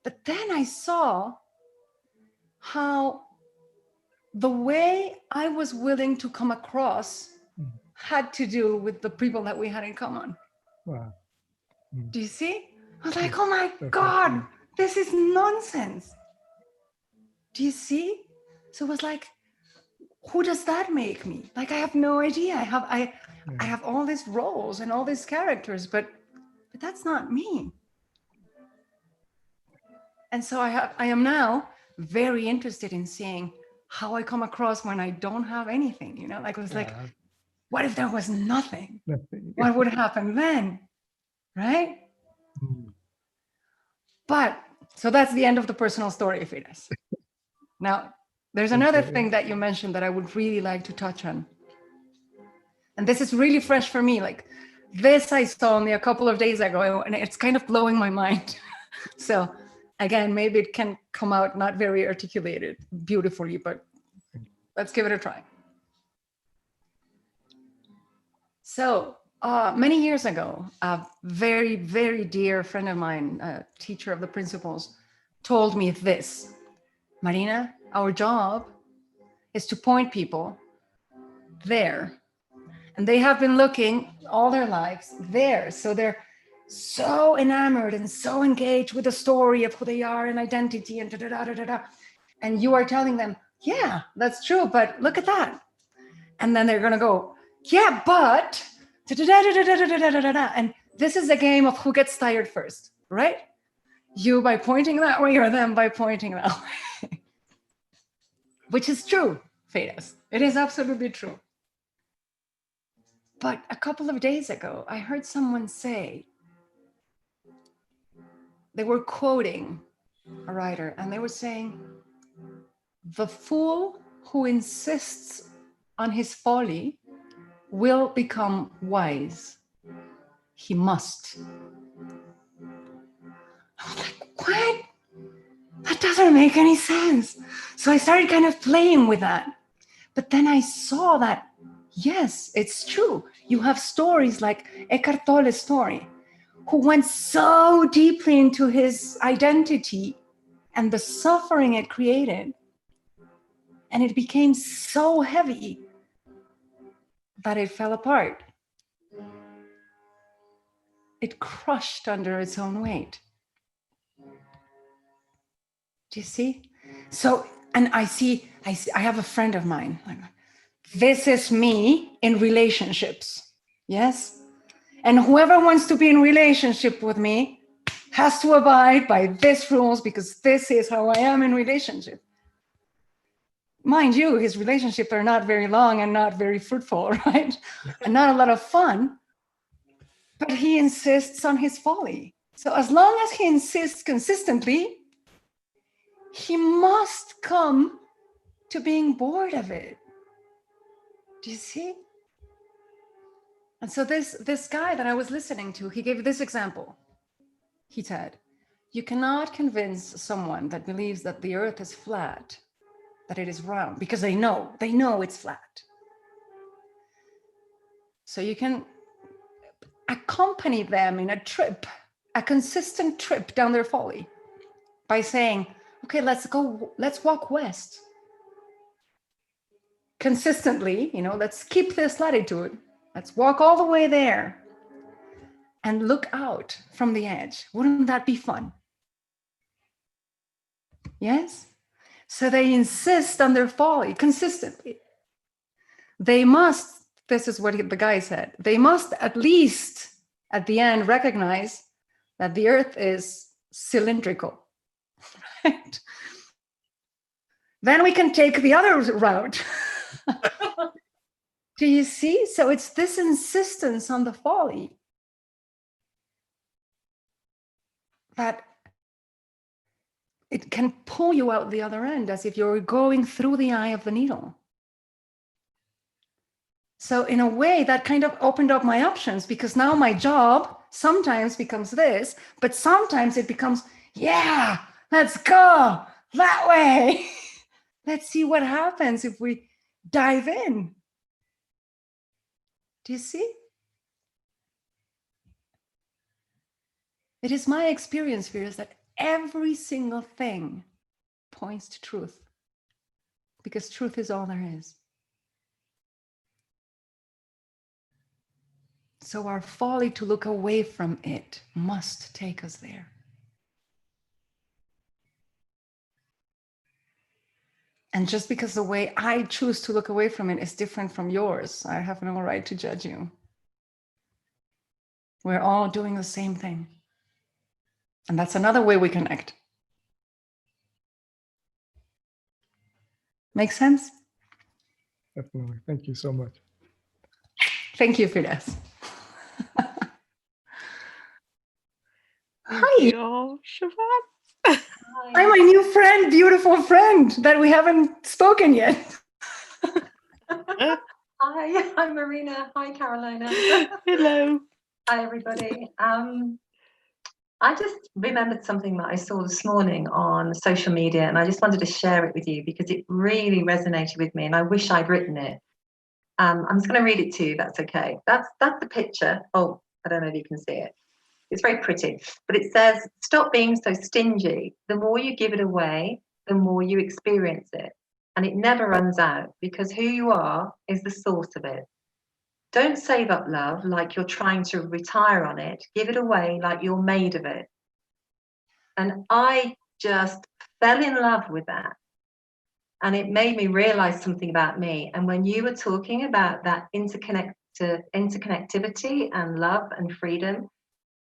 [SPEAKER 3] But then I saw how the way I was willing to come across had to do with the people that we had in common.
[SPEAKER 5] Wow.
[SPEAKER 3] Do you see? I was like, oh my God, this is nonsense. Do you see? So it was like, who does that make me? Like, I have no idea. I have all these roles and all these characters, but that's not me. And so I am now very interested in seeing how I come across when I don't have anything, like it was like, what if there was nothing? What would happen then? Right? But so that's the end of the personal story, Firas. Now, there's another thing that you mentioned that I would really like to touch on. And this is really fresh for me. Like, this I saw only a couple of days ago, and it's kind of blowing my mind. So again, maybe it can come out not very articulated beautifully, but let's give it a try. So many years ago, a very, very dear friend of mine, a teacher of the principles, told me this: Marina, our job is to point people there. And they have been looking all their lives there. So they're so enamored and so engaged with the story of who they are and identity and da-da-da-da-da. And you are telling them, yeah, that's true, but look at that. And then they're going to go, yeah, but da-da-da-da-da-da-da-da-da. And this is a game of who gets tired first, right? You by pointing that way or them by pointing that way. Which is true, Firas. It is absolutely true. But a couple of days ago, I heard someone say, they were quoting a writer, and they were saying, the fool who insists on his folly will become wise. He must. I was like, what? That doesn't make any sense. So I started kind of playing with that. But then I saw that, yes, it's true. You have stories like Eckhart Tolle's story, who went so deeply into his identity and the suffering it created. And it became so heavy that it fell apart. It crushed under its own weight. Do you see? So, and I have a friend of mine. This is me in relationships. Yes? And whoever wants to be in relationship with me has to abide by these rules because this is how I am in relationship. mind you, his relationships are not very long and not very fruitful, right? And not a lot of fun. But he insists on his folly. So as long as he insists consistently, he must come to being bored of it. Do you see? And so this guy that I was listening to, he gave this example. He said, you cannot convince someone that believes that the earth is flat, that it is round, because they know it's flat. So you can accompany them in a trip, a consistent trip down their folly by saying, okay, let's walk west. Consistently, let's keep this latitude. Let's walk all the way there and look out from the edge. Wouldn't that be fun? Yes? So they insist on their folly consistently. They must, this is what the guy said, they must at least at the end recognize that the earth is cylindrical. Right? Then we can take the other route. Do you see? So it's this insistence on the folly that it can pull you out the other end as if you're going through the eye of the needle. So in a way that kind of opened up my options, because now my job sometimes becomes this, but sometimes it becomes, yeah, let's go that way. Let's see what happens if we dive in. Do you see? It is my experience, Firas, that every single thing points to truth, because truth is all there is. So our folly to look away from it must take us there. And just because the way I choose to look away from it is different from yours, I have no right to judge you. We're all doing the same thing. And that's another way we connect. Make sense?
[SPEAKER 5] Definitely. Thank you so much.
[SPEAKER 3] Thank you, Firas.
[SPEAKER 1] Thank
[SPEAKER 3] Hi.
[SPEAKER 1] you, Siobhan.
[SPEAKER 3] I'm my new friend, beautiful friend that we haven't spoken yet.
[SPEAKER 6] Hi, I'm Marina. Hi, Carolina.
[SPEAKER 1] Hello.
[SPEAKER 6] Hi, everybody. I just remembered something that I saw this morning on social media, and I just wanted to share it with you because it really resonated with me, and I wish I'd written it. I'm just going to read it to you. That's okay. That's the picture. Oh, I don't know if you can see it. It's very pretty, but it says, "Stop being so stingy. The more you give it away, the more you experience it, and it never runs out because who you are is the source of it. Don't save up love like you're trying to retire on it. Give it away like you're made of it." And I just fell in love with that. And it made me realize something about me. And when you were talking about that interconnectivity and love and freedom,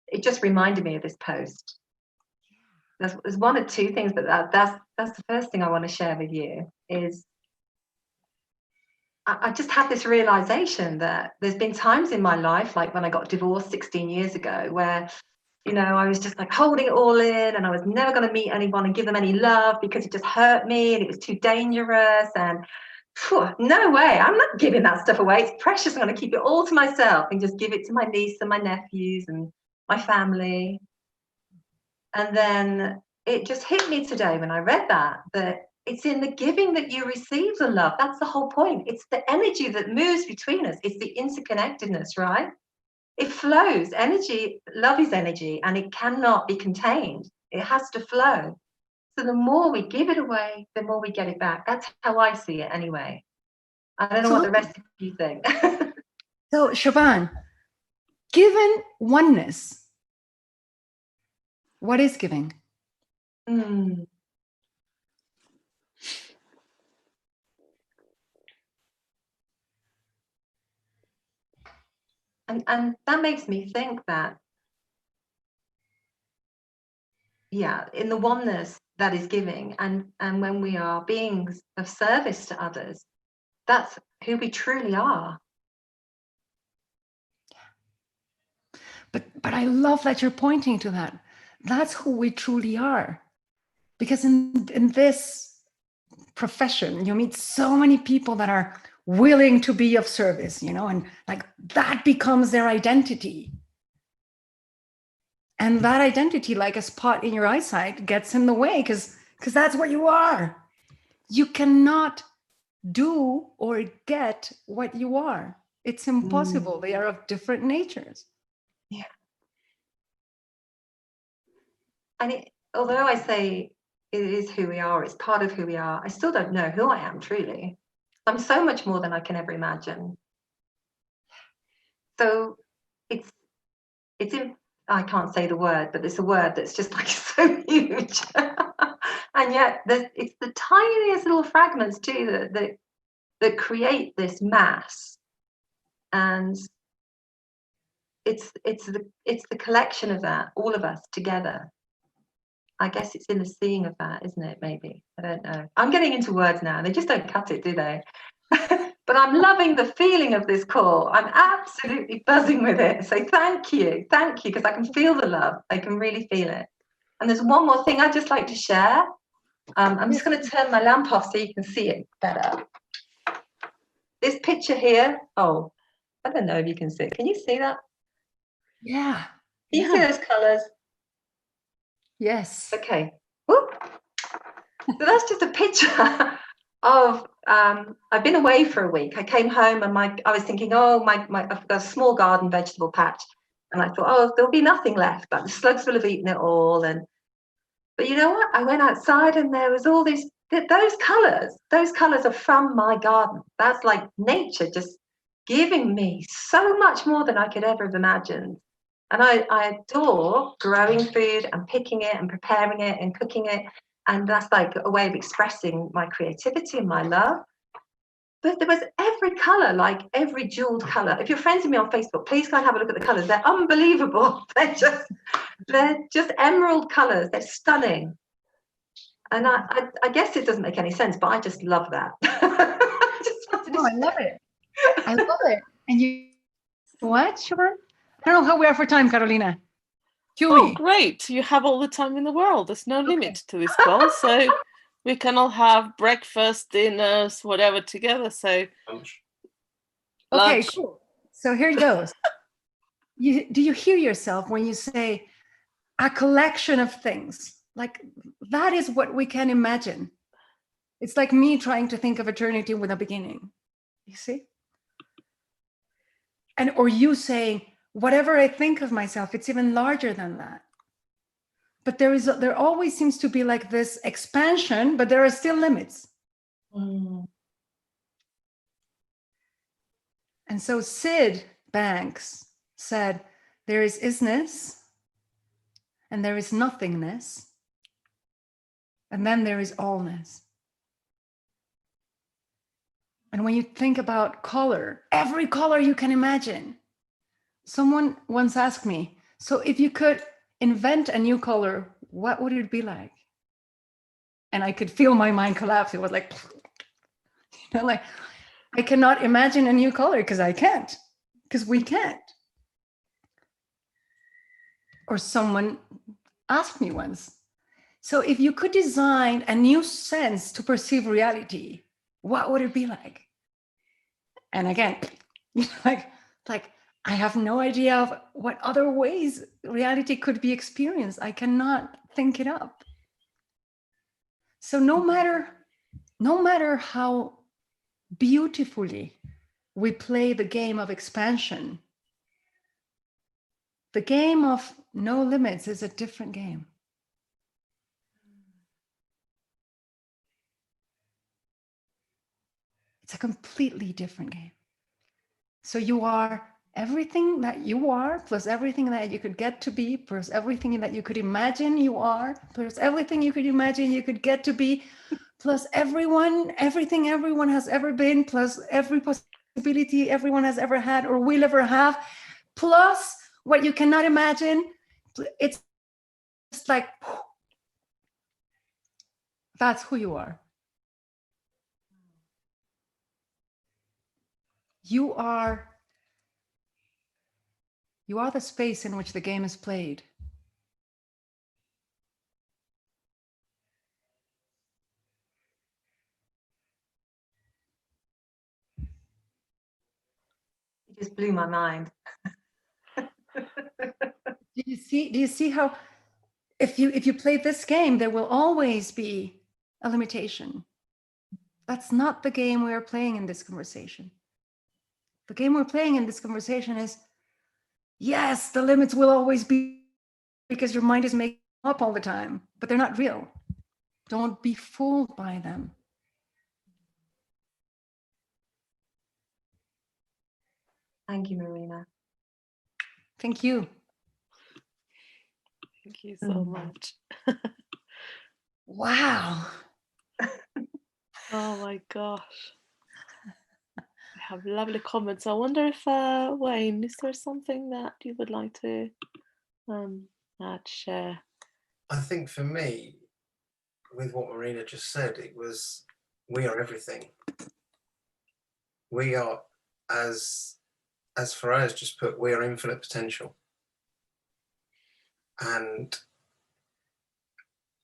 [SPEAKER 6] it just reminded me of this post. There's one or two things, but that's the first thing I want to share with you is I just had this realization that there's been times in my life, like when I got divorced 16 years ago, where, I was just like holding it all in and I was never going to meet anyone and give them any love because it just hurt me and it was too dangerous. And no way, I'm not giving that stuff away. It's precious. I'm going to keep it all to myself and just give it to my niece and my nephews and my family. And then it just hit me today when I read that it's in the giving that you receive the love. That's the whole point. It's the energy that moves between us. It's the interconnectedness, right? It flows. Energy, love is energy, and it cannot be contained. It has to flow. So the more we give it away, the more we get it back. That's how I see it anyway. I don't know what the rest of you think.
[SPEAKER 3] So, Siobhan, given oneness, what is giving?
[SPEAKER 6] And that makes me think that, in the oneness that is giving, and when we are beings of service to others, that's who we truly are.
[SPEAKER 3] But I love that you're pointing to that. That's who we truly are. Because in this profession, you meet so many people that are willing to be of service, you know, and like that becomes their identity. And that identity, like a spot in your eyesight, gets in the way because that's what you are. You cannot do or get what you are. It's impossible. They are of different natures.
[SPEAKER 6] Yeah. And although I say it is who we are, it's part of who we are, I still don't know who I am truly. I'm so much more than I can ever imagine. So it's in, I can't say the word, but it's a word that's just like so huge. And yet it's the tiniest little fragments too that create this mass. And it's the collection of that, all of us together. I guess it's in the seeing of that, isn't it? Maybe. I don't know. I'm getting into words now. They just don't cut it, do they? But I'm loving the feeling of this call. I'm absolutely buzzing with it. So thank you, because I can feel the love. I can really feel it. And there's one more thing I'd just like to share. I'm just going to turn my lamp off so you can see it better. This picture here. Oh, I don't know if you can see it. Can you see that?
[SPEAKER 3] Yeah.
[SPEAKER 6] Can you see those colours?
[SPEAKER 3] Yes.
[SPEAKER 6] Okay. Whoop. So that's just a picture of I've been away for a week. I came home and I was thinking, oh, I've got a small garden vegetable patch, and I thought, oh, there'll be nothing left, but the slugs will have eaten it all. But you know what? I went outside and there was all these those colours are from my garden. That's like nature just giving me so much more than I could ever have imagined. And I adore growing food and picking it and preparing it and cooking it. And that's like a way of expressing my creativity and my love. But there was every colour, like every jeweled colour. If you're friends with me on Facebook, please go and have a look at the colours. They're unbelievable. They're just emerald colours. They're stunning. And I guess it doesn't make any sense, but I just love that.
[SPEAKER 3] I love it. I love it. And you what, Siobhan? I don't know how we are for time, Carolina.
[SPEAKER 1] Oh, great. You have all the time in the world. There's no limit to this call. So we can all have breakfast, dinners, whatever together. So
[SPEAKER 2] Lunch.
[SPEAKER 3] Okay, cool. So here it goes. Do you hear yourself when you say a collection of things? Like that is what we can imagine. It's like me trying to think of eternity with a beginning. You see? And or you saying, whatever I think of myself, it's even larger than that. But there always seems to be like this expansion, but there are still limits. And so Sid Banks said, there is isness, and there is nothingness, and then there is allness. And when you think about color, every color you can imagine. Someone once asked me, so if you could invent a new color, what would it be like? And I could feel my mind collapse. It was like, you know, like I cannot imagine a new color because I can't, because we can't. Or someone asked me once, so if you could design a new sense to perceive reality, what would it be like? And again, like I have no idea of what other ways reality could be experienced. I cannot think it up. So no matter how beautifully we play the game of expansion, the game of no limits is a different game. It's a completely different game. So you are everything that you are, plus everything that you could get to be, plus everything that you could imagine you are, plus everything you could imagine you could get to be, plus everything everyone has ever been, plus every possibility everyone has ever had or will ever have, plus what you cannot imagine. It's like That's who you are. You are the space in which the game is played.
[SPEAKER 6] You just blew my mind.
[SPEAKER 3] Do you see how if you play this game, there will always be a limitation. That's not the game we are playing in this conversation. The game we're playing in this conversation is, yes, the limits will always be, because your mind is making up all the time, but they're not real. Don't be fooled by them.
[SPEAKER 6] Thank you, Marina.
[SPEAKER 3] Thank you.
[SPEAKER 1] Thank you so much.
[SPEAKER 3] Wow.
[SPEAKER 1] Oh my gosh. I have lovely comments. I wonder if, Wayne, is there something that you would like to share?
[SPEAKER 2] I think for me, with what Marina just said, it was, we are everything. We are, as Faraz just put, we are infinite potential. And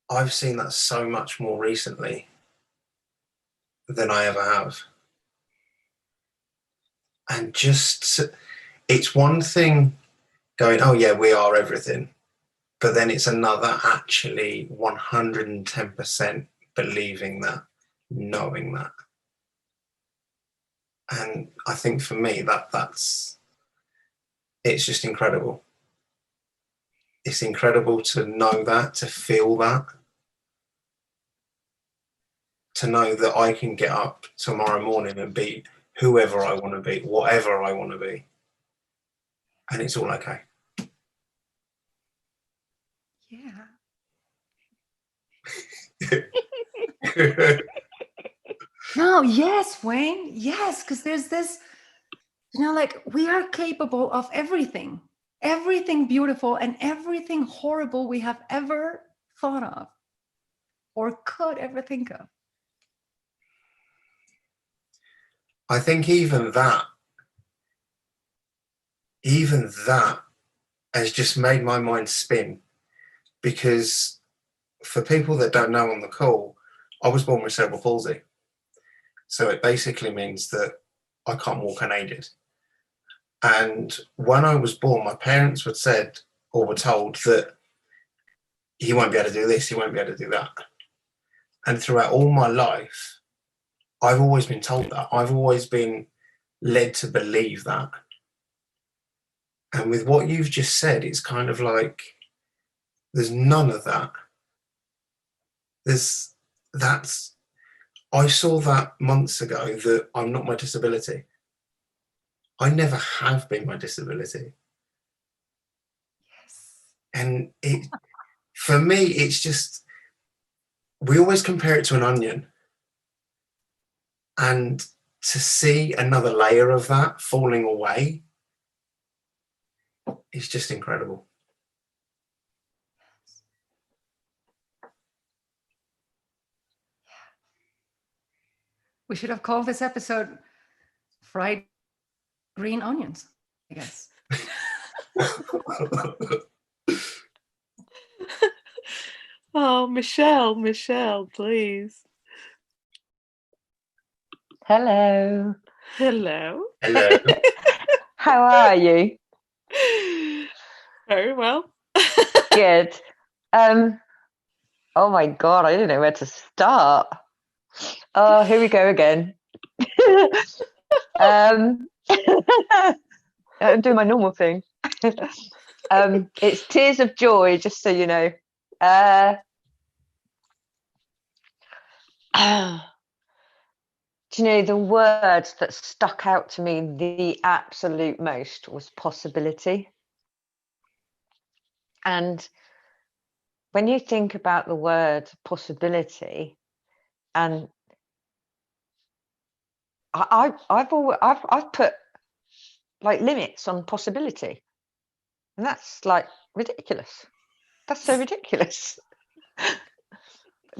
[SPEAKER 2] I've seen that so much more recently than I ever have. And just, it's one thing going, oh yeah, we are everything. But then it's another actually 110% believing that, knowing that. And I think for me, that's, it's just incredible. It's incredible to know that, to feel that, to know that I can get up tomorrow morning and be whoever I want to be, whatever I want to be. And it's all okay.
[SPEAKER 3] Yeah. No, yes, Wayne. Yes, because there's this, like, we are capable of everything beautiful and everything horrible we have ever thought of or could ever think of.
[SPEAKER 2] I think even that has just made my mind spin, because for people that don't know on the call, I was born with cerebral palsy. So it basically means that I can't walk unaided. And when I was born, my parents were said, or were told, that he won't be able to do this, he won't be able to do that. And throughout all my life, I've always been told that. I've always been led to believe that. And with what you've just said, it's kind of like there's none of that. I saw that months ago, that I'm not my disability. I never have been my disability.
[SPEAKER 3] Yes.
[SPEAKER 2] And for me, it's just, we always compare it to an onion. And to see another layer of that falling away is just incredible.
[SPEAKER 3] We should have called this episode Fried Green Onions, I guess.
[SPEAKER 1] Oh, Michelle, please.
[SPEAKER 7] Hello.
[SPEAKER 1] Hello.
[SPEAKER 2] Hello.
[SPEAKER 7] How are you?
[SPEAKER 1] Very well.
[SPEAKER 7] Good. Oh my God, I don't know where to start. Oh, here we go again. I'm doing my normal thing. It's tears of joy, just so you know. Do you know, the word that stuck out to me the absolute most was possibility. And when you think about the word possibility, and I've put like limits on possibility, and that's like ridiculous. That's so ridiculous.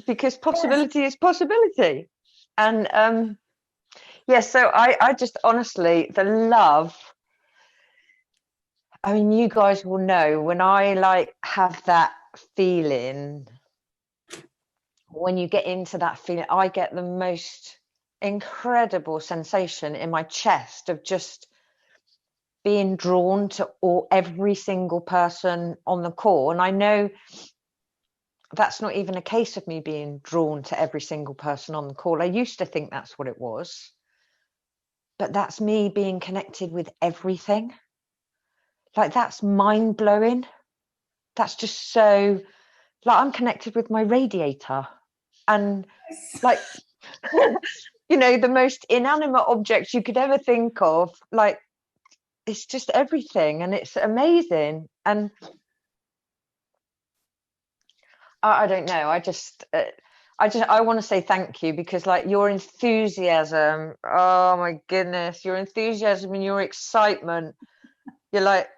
[SPEAKER 7] because possibility is possibility. And yeah, so I just honestly, the love, I mean, you guys will know when I like have that feeling, when you get into that feeling, I get the most incredible sensation in my chest of just being drawn to every single person on the call. And I know that's not even a case of me being drawn to every single person on the call. I used to think that's what it was, but that's me being connected with everything. Like, that's mind blowing. That's just so, like, I'm connected with my radiator, and like, you know, the most inanimate object you could ever think of, like, it's just everything, and it's amazing. And I don't know, I want to say thank you, because like your enthusiasm, oh my goodness, your enthusiasm and your excitement, you're like,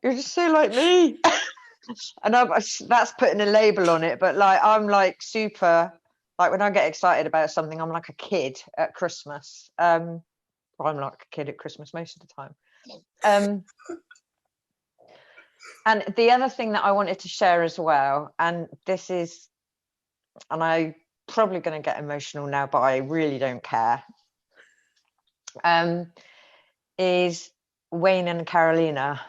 [SPEAKER 7] you're just so like me. And that's putting a label on it, but like, I'm like super, like when I get excited about something, I'm like a kid at Christmas. Well, I'm like a kid at Christmas most of the time. And the other thing that I wanted to share as well, and this is, and I'm probably going to get emotional now, but I really don't care, is Wayne and Carolina.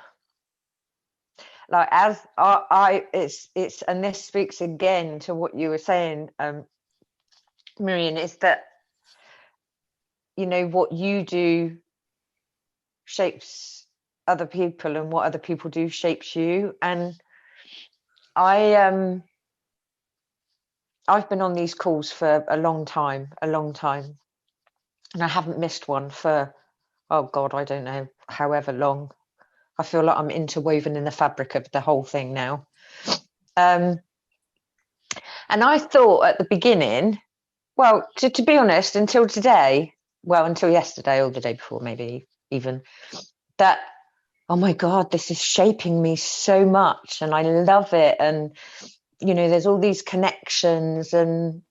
[SPEAKER 7] Like, as it's and this speaks again to what you were saying, Miriam, is that, you know, what you do shapes other people, and what other people do shapes you. And I've been on these calls for a long time, and I haven't missed one for, oh God, I don't know, however long. I feel like I'm interwoven in the fabric of the whole thing now. And I thought at the beginning, well, to be honest, until today, well, until yesterday or the day before, maybe even, that, oh my God, this is shaping me so much, and I love it. And, you know, there's all these connections and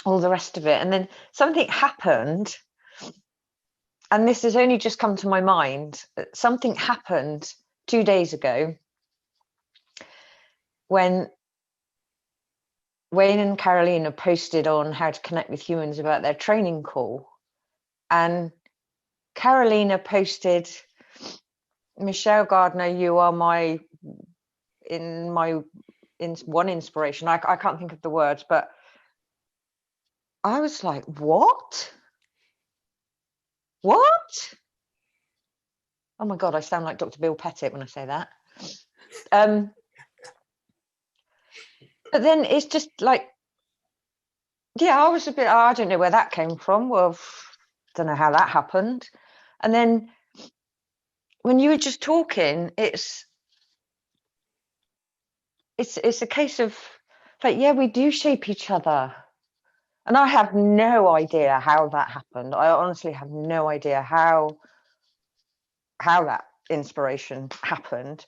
[SPEAKER 7] all the rest of it. And then something happened, and this has only just come to my mind. Something happened 2 days ago when Wayne and Carolina posted on How to Connect with Humans about their training call. And Carolina posted, Michelle Gardner, you are my one inspiration. I can't think of the words, but I was like, what? Oh my God, I sound like Dr. Bill Pettit when I say that. But then it's just like, yeah, I was a bit, I don't know where that came from. Well, don't know how that happened. And then when you were just talking, it's a case of like, yeah, we do shape each other. And I have no idea how that happened. I honestly have no idea how that inspiration happened.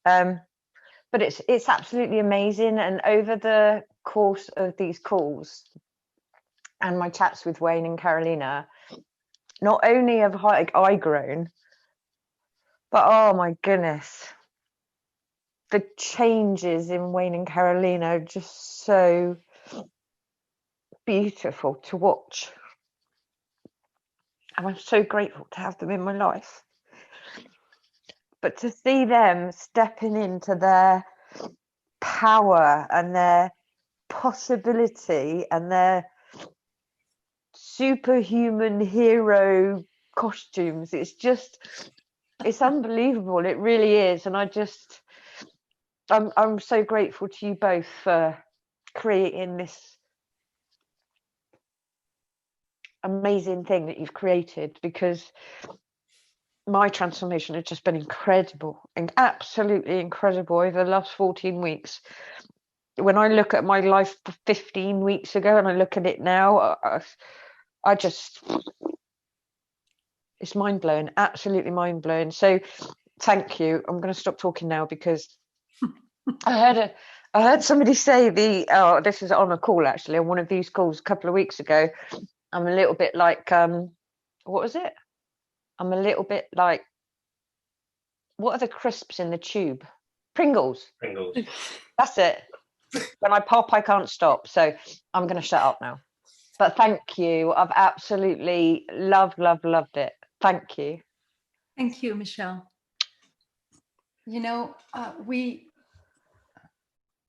[SPEAKER 7] But it's absolutely amazing. And over the course of these calls and my chats with Wayne and Carolina, not only have I grown, but oh my goodness, the changes in Wayne and Carolina are just so beautiful to watch. And I'm so grateful to have them in my life. But to see them stepping into their power and their possibility and their superhuman hero costumes, it's unbelievable. It really is. And I'm so grateful to you both for creating this amazing thing that you've created, because my transformation has just been incredible and absolutely incredible over the last 14 weeks. When I look at my life 15 weeks ago and I look at it now, it's mind-blowing, absolutely mind-blowing. So thank you. I'm going to stop talking now, because I I heard somebody say this was on a call actually, on one of these calls a couple of weeks ago. I'm a little bit like, what was it? I'm a little bit like, what are the crisps in the tube? Pringles.
[SPEAKER 2] Pringles.
[SPEAKER 7] That's it. When I pop, I can't stop. So I'm going to shut up now. But thank you. I've absolutely loved it. Thank you.
[SPEAKER 3] Thank you, Michelle. You know,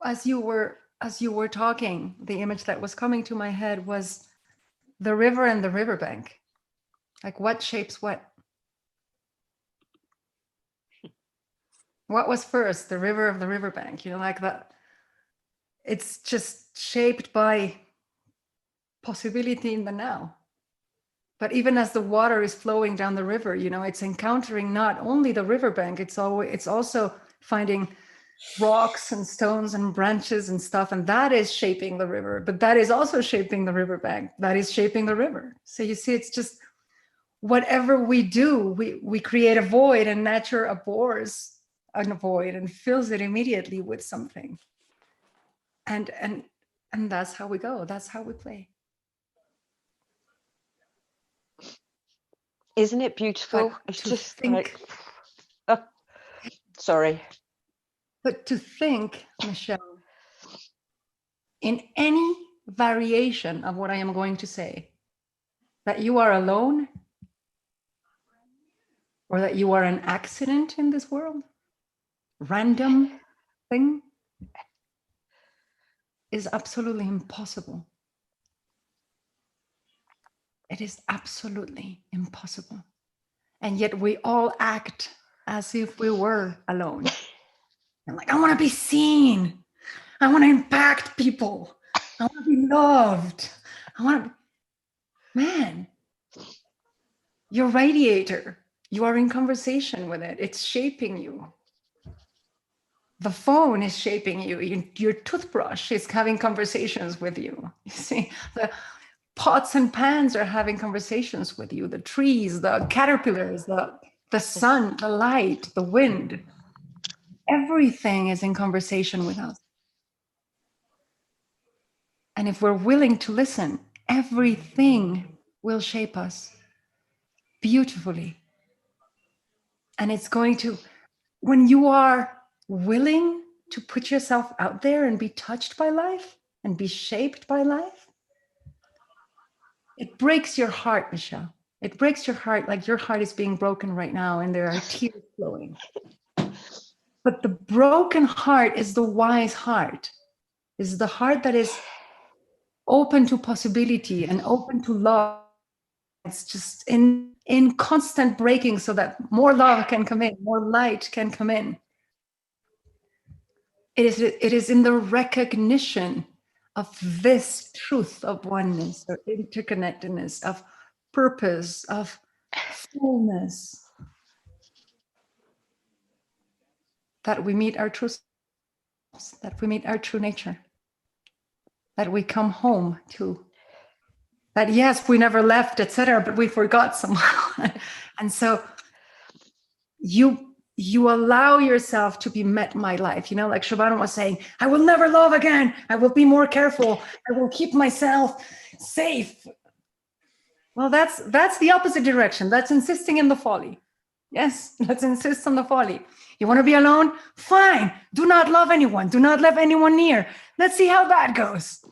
[SPEAKER 3] as you were talking, the image that was coming to my head was the river and the riverbank. Like, what shapes what? What was first, the river of the riverbank? You know, like that. It's just shaped by possibility in the now. But even as the water is flowing down the river, you know, it's encountering not only the riverbank, it's also finding rocks and stones and branches and stuff, and that is shaping the river. But that is also shaping the riverbank. That is shaping the river. So you see, it's just whatever we do, we create a void, and nature abhors a void and fills it immediately with something. And that's how we go. That's how we play.
[SPEAKER 7] Isn't it beautiful?
[SPEAKER 3] But
[SPEAKER 7] It's
[SPEAKER 3] to
[SPEAKER 7] just
[SPEAKER 3] think,
[SPEAKER 7] like, sorry.
[SPEAKER 3] But to think, Michelle, in any variation of what I am going to say, that you are alone, or that you are an accident in this world, random thing, is absolutely impossible. It is absolutely impossible. And yet we all act as if we were alone. And like, I want to be seen. I want to impact people. I want to be loved. I want to, man, your radiator, you are in conversation with it. It's shaping you. The phone is shaping you. Your toothbrush is having conversations with you. You see, the pots and pans are having conversations with you. The trees, the caterpillars, the sun, the light, the wind. Everything is in conversation with us. And if we're willing to listen, everything will shape us beautifully. And it's going to, when you are willing to put yourself out there and be touched by life and be shaped by life, it breaks your heart, Michelle. It breaks your heart, like your heart is being broken right now and there are tears flowing. But the broken heart is the wise heart. Is the heart that is open to possibility and open to love. It's just in constant breaking so that more love can come in, more light can come in. It is in the recognition of this truth of oneness or interconnectedness, of purpose, of fullness, that we meet our true selves, that we meet our true nature, that we come home to. That yes, we never left, etc., but we forgot somehow. And so you allow yourself to be met in my life. You know, like Shabana was saying, I will never love again. I will be more careful. I will keep myself safe. Well, that's the opposite direction. That's insisting in the folly. Yes, let's insist on the folly. You want to be alone? Fine. Do not love anyone. Do not let anyone near. Let's see how that goes.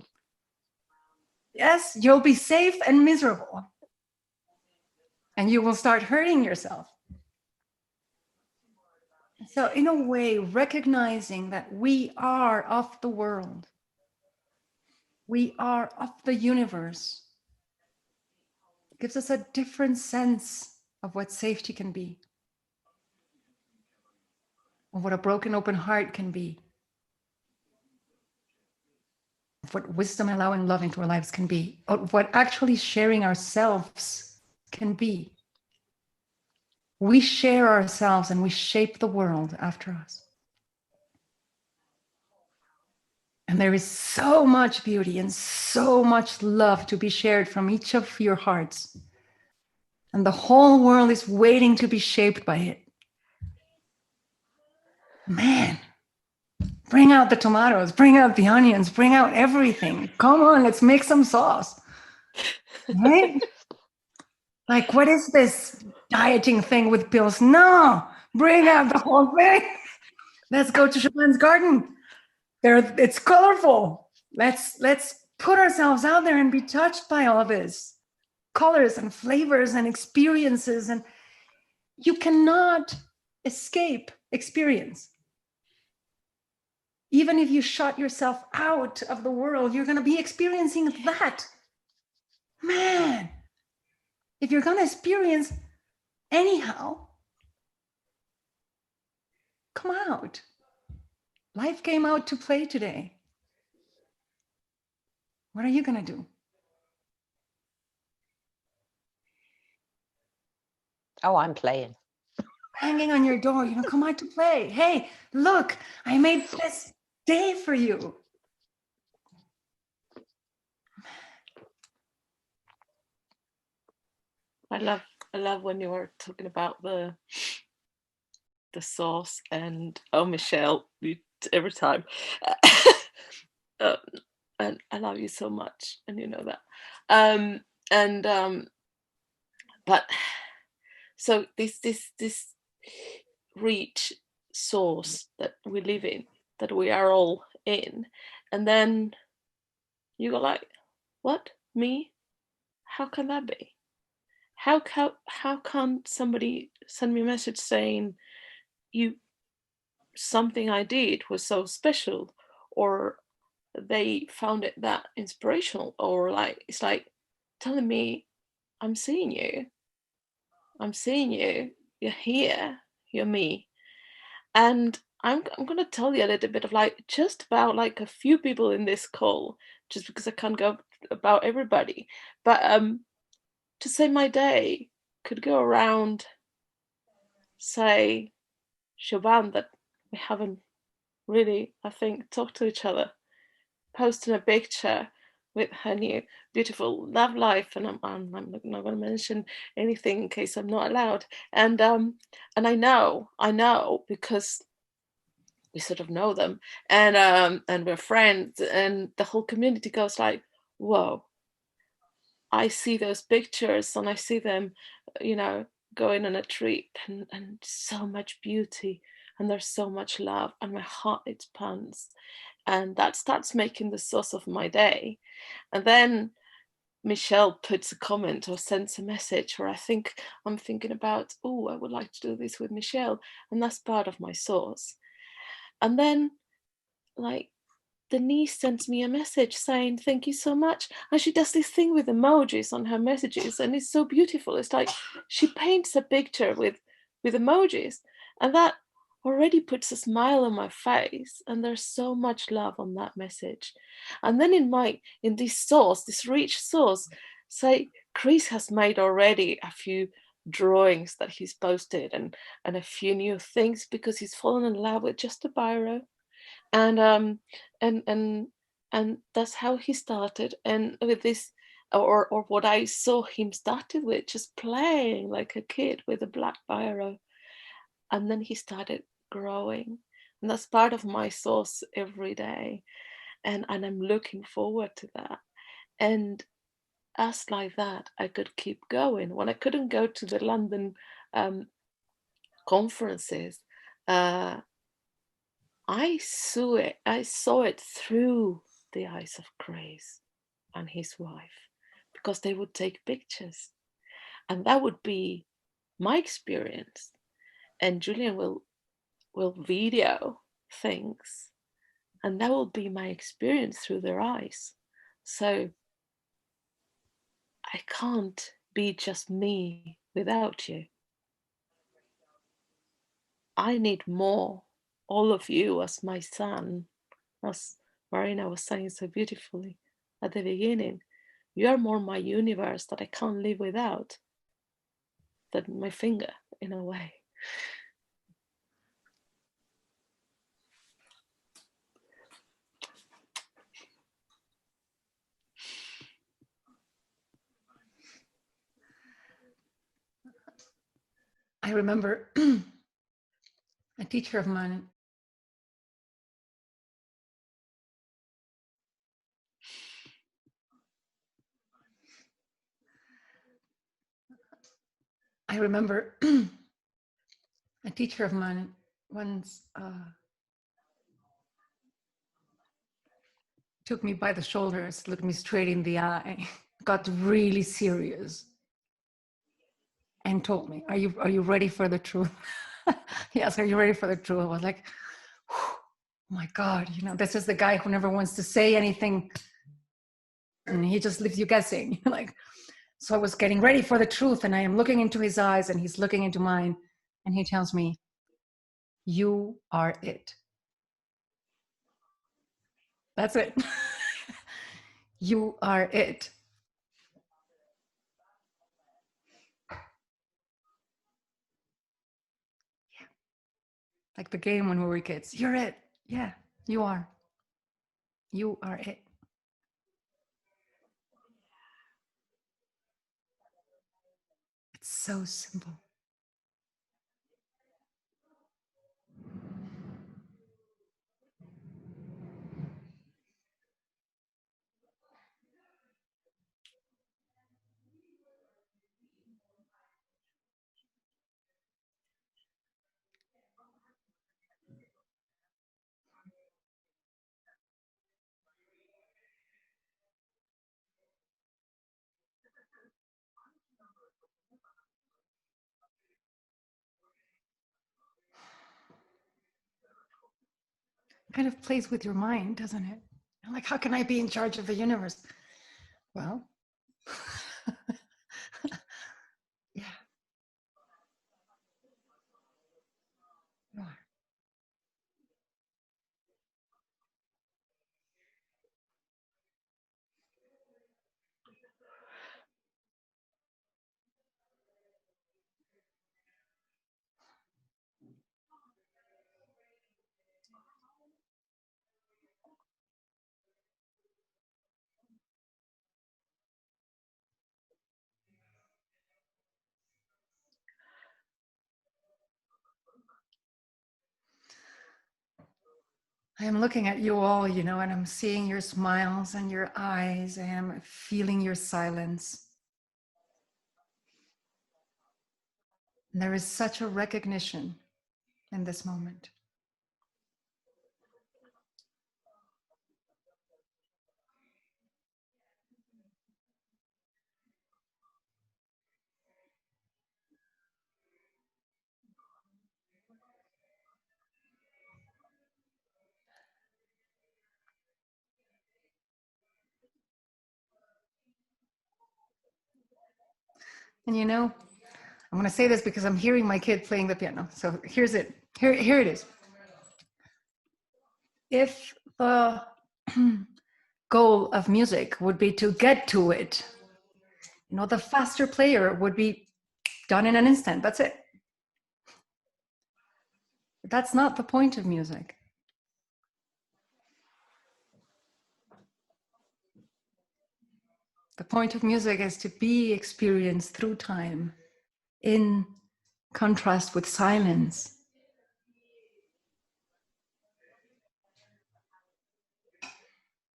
[SPEAKER 3] Yes, you'll be safe and miserable. And you will start hurting yourself. So in a way, recognizing that we are of the world, we are of the universe, gives us a different sense of what safety can be, of what a broken open heart can be, of what wisdom allowing love into our lives can be, of what actually sharing ourselves can be. We share ourselves and we shape the world after us. And there is so much beauty and so much love to be shared from each of your hearts. And the whole world is waiting to be shaped by it. Man, Bring out the tomatoes, bring out the onions, bring out everything. Come on, let's make some sauce. Right? Like, what is this dieting thing with pills? No, bring out the whole thing. Let's go to Chopin's garden. It's colorful. Let's put ourselves out there and be touched by all this colors and flavors and experiences. And you cannot escape experience. Even if you shut yourself out of the world, you're going to be experiencing that. Man, if you're going to experience anyhow, come out. Life came out to play today. What are you going to do?
[SPEAKER 7] Oh, I'm playing.
[SPEAKER 3] Hanging on your door, come out to play. Hey, look, I made this day for you.
[SPEAKER 1] I love when you were talking about the sauce, and Michelle, every time. And I love you so much, and you know that. But so this rich source that we live in, that we are all in, and then you go like, what? Me? How can that be? How can somebody send me a message saying something I did was so special, or they found it that inspirational, or like it's like telling me, I'm seeing you, you're here, you're me. And I'm going to tell you a little bit of like just about like a few people in this call, just because I can't go about everybody, but to say my day could go around, say, Siobhan, that we haven't really, I think, talked to each other, posting a picture with her new beautiful love life, and I'm not going to mention anything in case I'm not allowed. And I know because we sort of know them, and we're friends, and the whole community goes like, whoa, I see those pictures and I see them, going on a trip, and so much beauty, and there's so much love, and my heart expands, and that starts making the source of my day. And then Michelle puts a comment or sends a message, or I'm thinking about, oh, I would like to do this with Michelle, and that's part of my source. And then, like, Denise sends me a message saying, thank you so much. And she does this thing with emojis on her messages, and it's so beautiful. It's like she paints a picture with emojis, and that already puts a smile on my face, and there's so much love on that message. And then in this rich sauce, say, Chris has made already a few drawings that he's posted, and a few new things, because he's fallen in love with just a biro. And that's how he started. And with this, or what I saw him started with, just playing like a kid with a black biro, and then he started growing, and that's part of my source every day, and I'm looking forward to that. And as like that, I could keep going. When I couldn't go to the London conferences, I saw it through the eyes of Chris and his wife, because they would take pictures, and that would be my experience, and Julian will video things, and that will be my experience through their eyes. So I can't be just me without you. I need more, all of you as my son, as Marina was saying so beautifully at the beginning. You are more my universe that I can't live without than my finger, in a way.
[SPEAKER 3] I remember a teacher of mine I remember a teacher of mine once took me by the shoulders, looked me straight in the eye, got really serious, and told me, are you ready for the truth? Yes, are you ready for the truth? I was like, oh my God, you know, this is the guy who never wants to say anything, and he just leaves you guessing. Like, so I was getting ready for the truth, and I am looking into his eyes, and he's looking into mine, and he tells me, you are it. That's it. You are it. Yeah. Like the game when we were kids. You're it. Yeah, you are. You are it. It's so simple. Kind of plays with your mind, doesn't it? Like, how can I be in charge of the universe? Well, yeah, you are. I am looking at you all, you know, and I'm seeing your smiles and your eyes. I am feeling your silence. And there is such a recognition in this moment. And you know, I'm going to say this because I'm hearing my kid playing the piano. So here's it. Here it is. If the goal of music would be to get to it, you know, the faster player would be done in an instant. That's it. But that's not the point of music. The point of music is to be experienced through time in contrast with silence.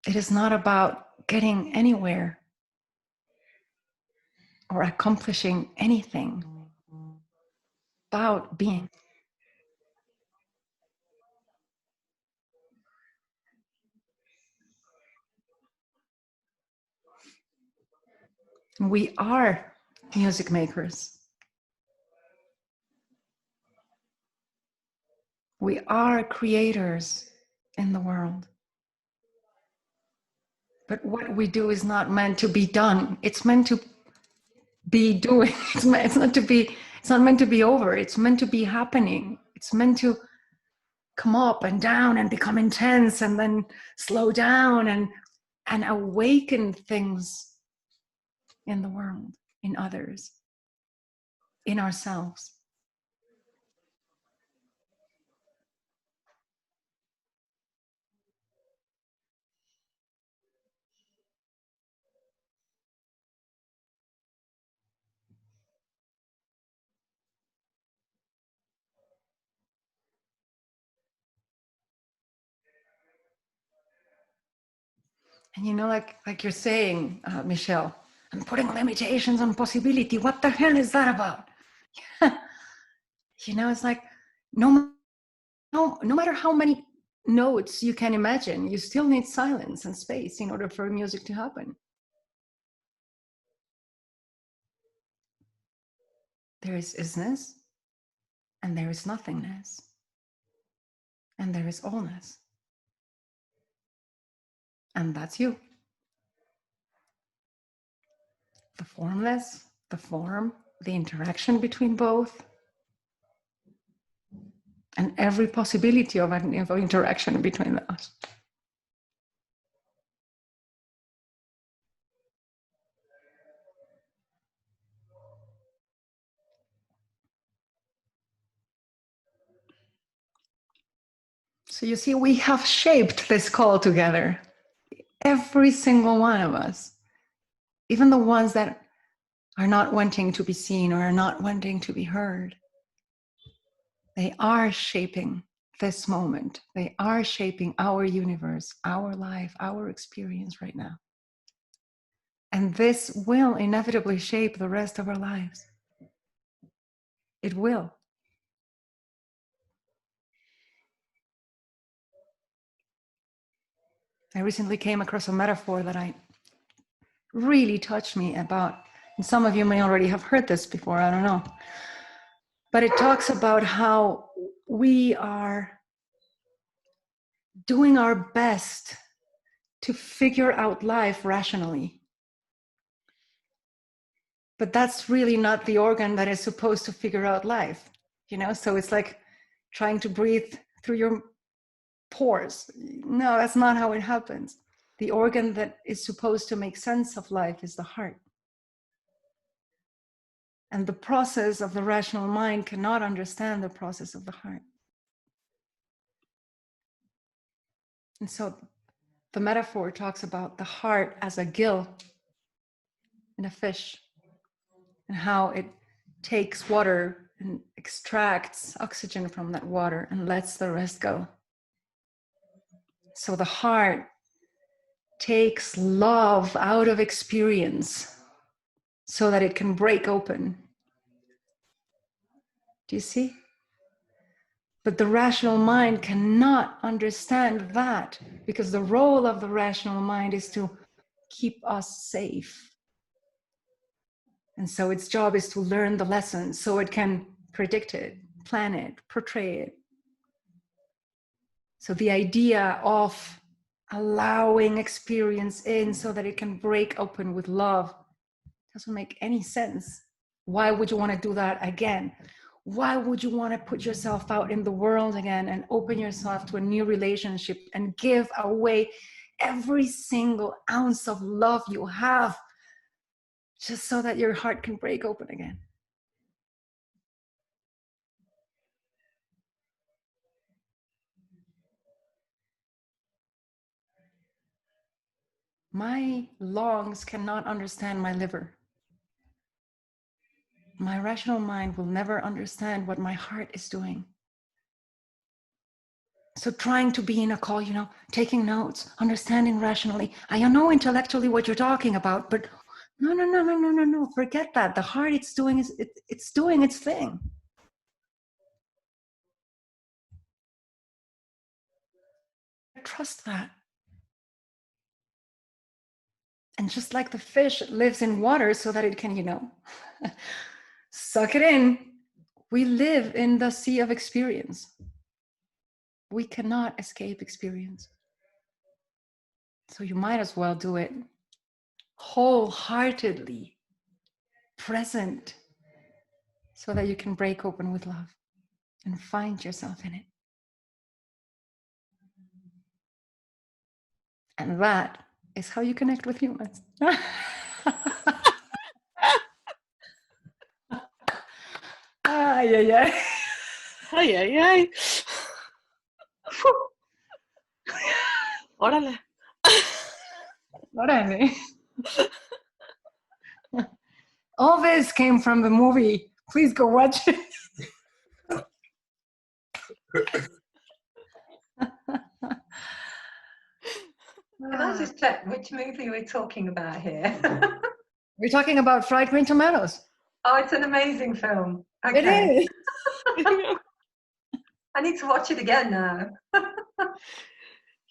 [SPEAKER 3] It is not about getting anywhere or accomplishing anything. About being. We are music makers. We are creators in the world. But what we do is not meant to be done. It's meant to be doing. It's not meant to be over. It's meant to be happening. It's meant to come up and down and become intense and then slow down and awaken things in the world, in others, in ourselves. And you know, like you're saying, Michelle, I'm putting limitations on possibility. What the hell is that about? You know, it's like no matter how many notes you can imagine, you still need silence and space in order for music to happen. There is isness, and there is nothingness, and there is allness. And that's you. The formless, the form, the interaction between both, and every possibility of an interaction between those. So you see, we have shaped this call together. Every single one of us, even the ones that are not wanting to be seen or are not wanting to be heard, they are shaping this moment. They are shaping our universe, our life, our experience right now. And this will inevitably shape the rest of our lives. It will. I recently came across a metaphor that really touched me about, and some of you may already have heard this before, I don't know. But it talks about how we are doing our best to figure out life rationally. But that's really not the organ that is supposed to figure out life, you know? So it's like trying to breathe through your pores. No, that's not how it happens. The organ that is supposed to make sense of life is the heart. And the process of the rational mind cannot understand the process of the heart. And so the metaphor talks about the heart as a gill in a fish, and how it takes water and extracts oxygen from that water and lets the rest go. So the heart takes love out of experience so that it can break open. Do you see? But the rational mind cannot understand that, because the role of the rational mind is to keep us safe. And so its job is to learn the lessons so it can predict it, plan it, portray it. So the idea of allowing experience in so that it can break open with love doesn't make any sense. Why would you want to do that again? Why would you want to put yourself out in the world again and open yourself to a new relationship and give away every single ounce of love you have just so that your heart can break open again? My lungs cannot understand my liver. My rational mind will never understand what my heart is doing. So trying to be in a call, you know, taking notes, understanding rationally. I know intellectually what you're talking about, but no. Forget that. The heart, it's doing its thing. Trust that. And just like the fish lives in water so that it can, you know, suck it in, we live in the sea of experience. We cannot escape experience. So you might as well do it wholeheartedly, present, so that you can break open with love and find yourself in it. And that is how you connect with humans. Ay.
[SPEAKER 1] Ay. Órale.
[SPEAKER 3] Órale. All this came from the movie. Please go watch it.
[SPEAKER 6] Can I just check which movie we're talking about here?
[SPEAKER 3] We're talking about Fried Green Tomatoes.
[SPEAKER 6] Oh, it's an amazing film. Okay.
[SPEAKER 3] It is.
[SPEAKER 6] I need to watch it again now.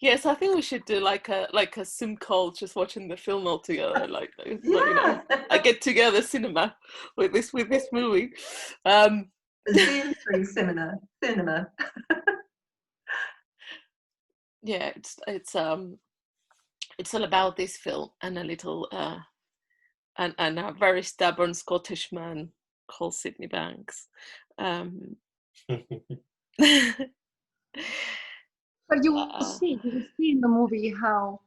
[SPEAKER 1] Yes, I think we should do like a Zoom call, just watching the film all together. Like you know,
[SPEAKER 6] Yeah.
[SPEAKER 1] I get together cinema with this movie.
[SPEAKER 6] Zoom through cinema.
[SPEAKER 1] Yeah, it's all about this film and a little and a very stubborn Scottish man called Sydney Banks.
[SPEAKER 3] But you will see in the movie how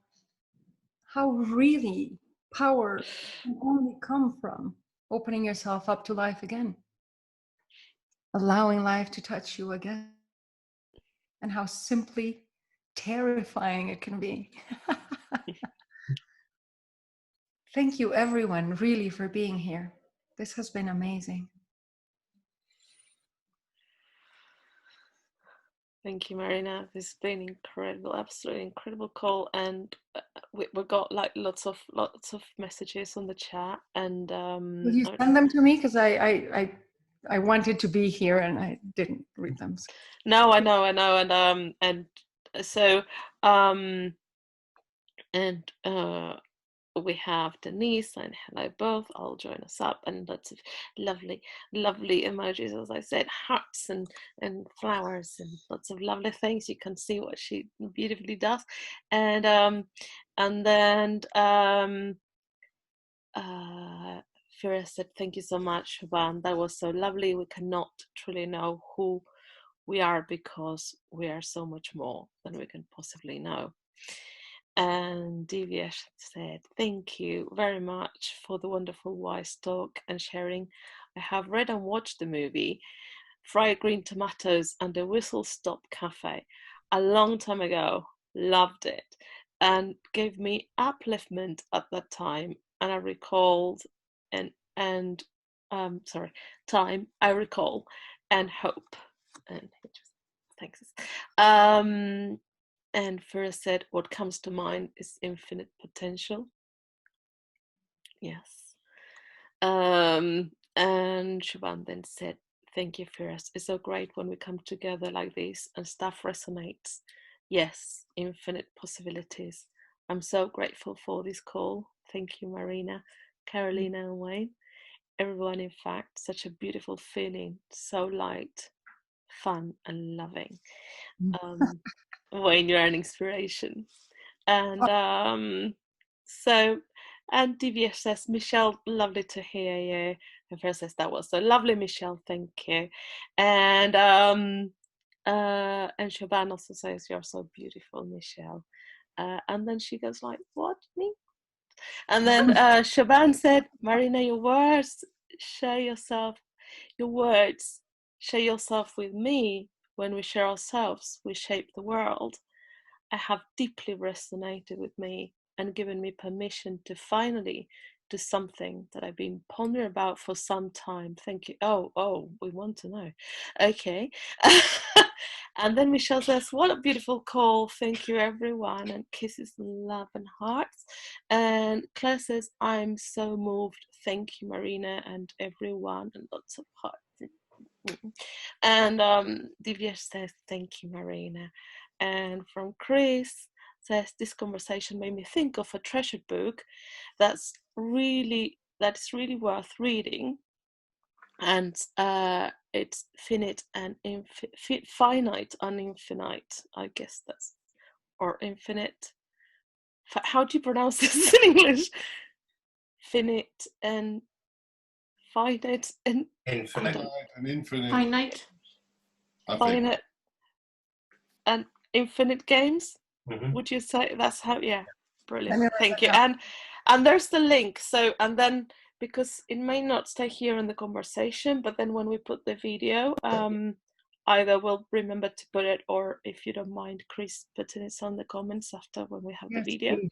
[SPEAKER 3] really power can only come from opening yourself up to life again, allowing life to touch you again, and how simply terrifying it can be. Thank you, everyone, really, for being here. This has been amazing.
[SPEAKER 1] Thank you, Marina. This has been incredible, absolutely incredible call, and we got like lots of messages on the chat. And
[SPEAKER 3] Will you send them to me, because I wanted to be here and I didn't read them.
[SPEAKER 1] No, I know, and so we have Denise and hello both. I'll join us up, and lots of lovely emojis, as I said, hearts and flowers and lots of lovely things. You can see what she beautifully does, and then Fira said, thank you so much, Siobhan. That was so lovely. We cannot truly know who we are because we are so much more than we can possibly know. And Divya said, thank you very much for the wonderful wise talk and sharing. I have read and watched the movie Fried Green Tomatoes and the Whistle Stop Cafe a long time ago. Loved it and gave me upliftment at that time. And I recalled time I recall and hope. And thanks. And first said, what comes to mind is infinite potential. Yes. And Siobhan then said, thank you, Firas. It's so great when we come together like this and stuff resonates. Yes, infinite possibilities. I'm so grateful for this call. Thank you, Marina, Carolina, and Wayne. Everyone, in fact, such a beautiful feeling, so light, fun, and loving. Wayne, you're an inspiration. And and DVS says, Michelle, lovely to hear you. And Fred says, that was so lovely, Michelle, thank you. And Siobhan also says, you're so beautiful, Michelle. And then she goes like, what, me? And then Siobhan said, Marina, your words share yourself with me. When we share ourselves, we shape the world. I have deeply resonated with me and given me permission to finally do something that I've been pondering about for some time. Thank you. Oh, we want to know. Okay. And then Michelle says, what a beautiful call. Thank you, everyone. And kisses and love and hearts. And Claire says, I'm so moved. Thank you, Marina, and everyone. And lots of hearts. And Divya says, thank you, Marina. And from Chris says, this conversation made me think of a treasured book that's really worth reading. And it's finite and finite and infinite, I guess that's, or infinite. How do you pronounce this in English? Finite and finite and
[SPEAKER 2] infinite.
[SPEAKER 1] Finite and infinite games. Would you say that's how? Yeah, brilliant. Thank you. And there's the link. So, and then because it may not stay here in the conversation, but then when we put the video, either we'll remember to put it, or if you don't mind, Chris putting it on the comments after when we have the video. Please.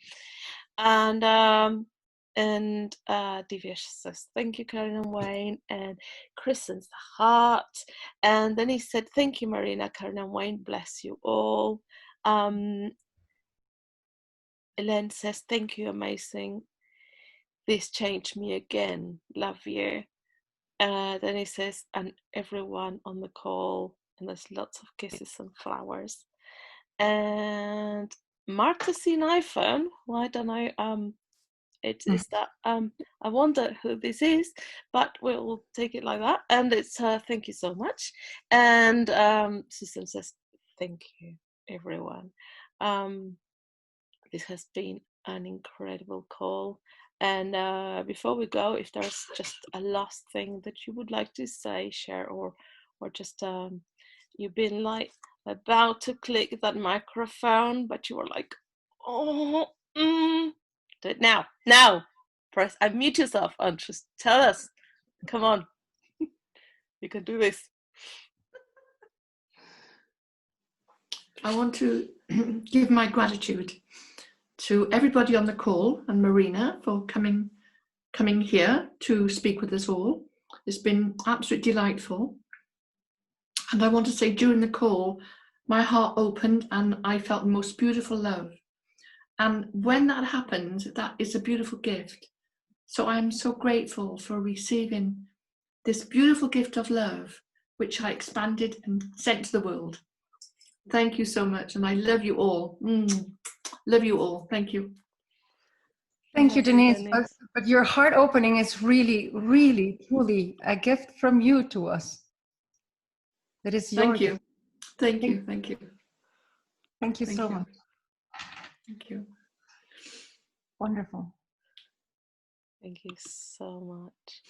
[SPEAKER 1] And Divyesh says, thank you, Karen and Wayne, and Chris sends the heart. And then he said, thank you, Marina, Karen and Wayne, bless you all. Elaine says, thank you, amazing. This changed me again. Love you. Then he says, and everyone on the call, and there's lots of kisses and flowers. And Mark has seen iPhone. Why don't I? It is that I wonder who this is, but we'll take it like that. And it's thank you so much. And Susan says, thank you, everyone. This has been an incredible call. And before we go, if there's just a last thing that you would like to say, share, or just you've been like about to click that microphone, but you were like, oh, do it now. Press unmute yourself and just tell us. Come on, you can do this.
[SPEAKER 8] I want to give my gratitude to everybody on the call and Marina for coming here to speak with us all. It's been absolutely delightful. And I want to say during the call, my heart opened and I felt the most beautiful love. And when that happened, that is a beautiful gift. So I'm so grateful for receiving this beautiful gift of love, which I expanded and sent to the world. Thank you so much. And I love you all. Love you all. Thank you.
[SPEAKER 3] Thank you, Denise. But your heart opening is really, really, truly a gift from you to us. That is your
[SPEAKER 8] Thank you.
[SPEAKER 3] gift.
[SPEAKER 8] Thank you. Thank you.
[SPEAKER 3] Thank you so much.
[SPEAKER 8] Thank you.
[SPEAKER 3] Wonderful.
[SPEAKER 1] Thank you so much.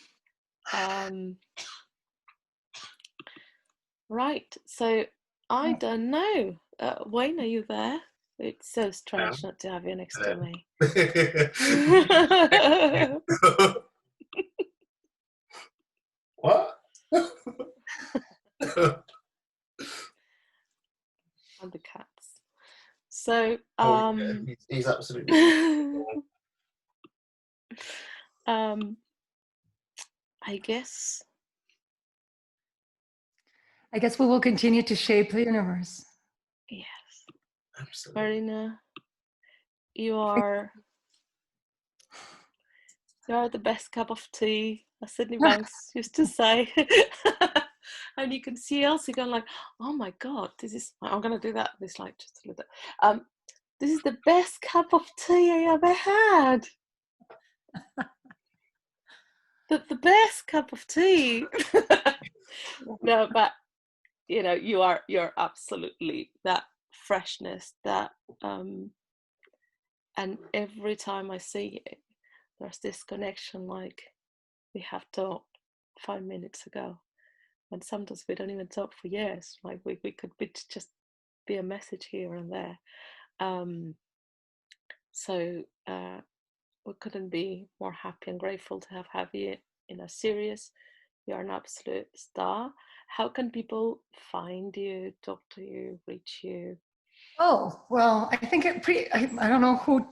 [SPEAKER 1] Right. So I don't know. Wayne, are you there? It's so strange not to have you next to me.
[SPEAKER 2] What?
[SPEAKER 1] And the cats. So
[SPEAKER 2] he's absolutely
[SPEAKER 1] I guess
[SPEAKER 3] we will continue to shape the universe.
[SPEAKER 1] Yes.
[SPEAKER 2] absolutely.
[SPEAKER 1] Marina, you are the best cup of tea, as Sydney Banks used to say. And you can see Elsie going like, oh my God, this is, I'm going to do that, this light just a little bit. This is the best cup of tea I ever had. the best cup of tea. No, but you know, you're absolutely that freshness, that and every time I see you, there's this connection like we have talked 5 minutes ago. And sometimes we don't even talk for years. Like we could just be a message here and there. So we couldn't be more happy and grateful to have you in a series. You're an absolute star. How can people find you, talk to you, reach you?
[SPEAKER 3] Oh, well, I think I don't know who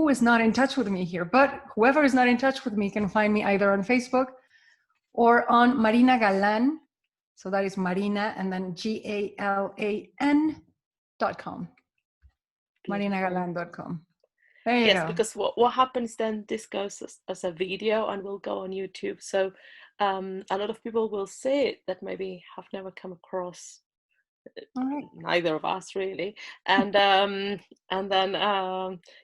[SPEAKER 3] is not in touch with me here, but whoever is not in touch with me can find me either on Facebook or on Marina Galan. So that is Marina and then GALAN.com. MarinaGalan.com. There you go.
[SPEAKER 1] Yes, because what happens then, this goes as a video and will go on YouTube. So a lot of people will see it that maybe have never come across neither of us really, and then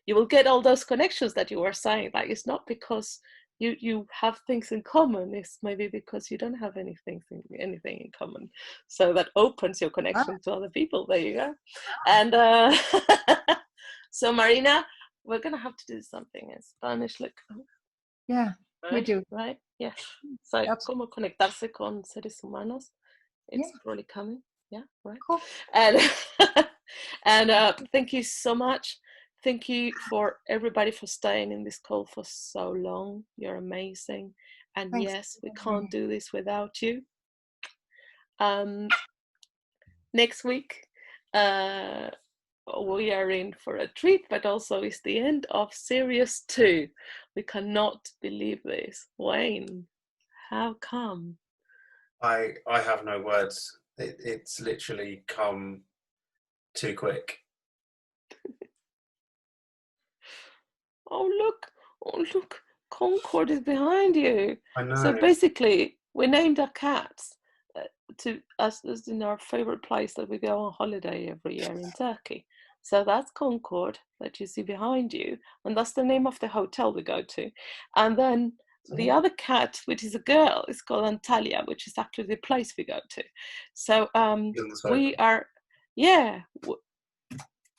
[SPEAKER 1] you will get all those connections that you were saying. Like it's not because you have things in common, it's maybe because you don't have anything in common, so that opens your connection to other people. There you go. And so Marina, we're gonna have to do something in Spanish. Look,
[SPEAKER 3] yeah,
[SPEAKER 1] right?
[SPEAKER 3] We do,
[SPEAKER 1] right? Yes. So como conectarse con seres humanos, it's probably coming. Yeah, right.
[SPEAKER 3] Cool.
[SPEAKER 1] And thank you so much. Thank you for everybody for staying in this call for so long. You're amazing. And
[SPEAKER 3] Thanks.
[SPEAKER 1] Yes, we can't do this without you. Next week, we are in for a treat, but also it's the end of series 2. We cannot believe this. Wayne, how come?
[SPEAKER 2] I have no words. It's literally come too quick.
[SPEAKER 1] Oh look, Concord is behind you.
[SPEAKER 2] I know.
[SPEAKER 1] So basically, we named our cats to us as in our favorite place that we go on holiday every year in Turkey. So that's Concord that you see behind you, and that's the name of the hotel we go to. And then the other cat, which is a girl, is called Antalya, which is actually the place we go to. So we are, yeah,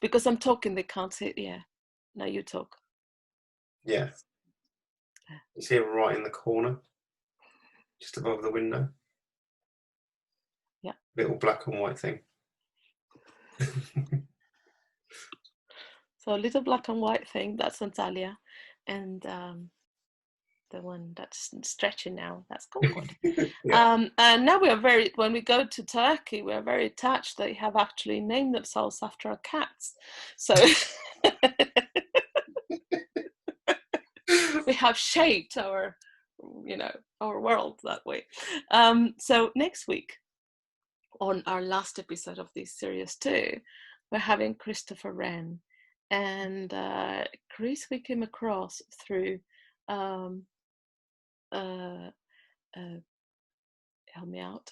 [SPEAKER 1] because I'm talking, they can't see it. Yeah, now you talk.
[SPEAKER 2] Yeah. You see it right in the corner, just above the window.
[SPEAKER 1] Yeah.
[SPEAKER 2] Little black and white thing.
[SPEAKER 1] So a little black and white thing, that's Antalya. And the one that's stretching now, that's Concord.
[SPEAKER 2] Yeah.
[SPEAKER 1] And now when we go to Turkey, we're very attached. They have actually named themselves after our cats. So we have shaped our world that way. So next week, on our last episode of this series 2, we're having Christopher Wren. And Chris, we came across through help me out.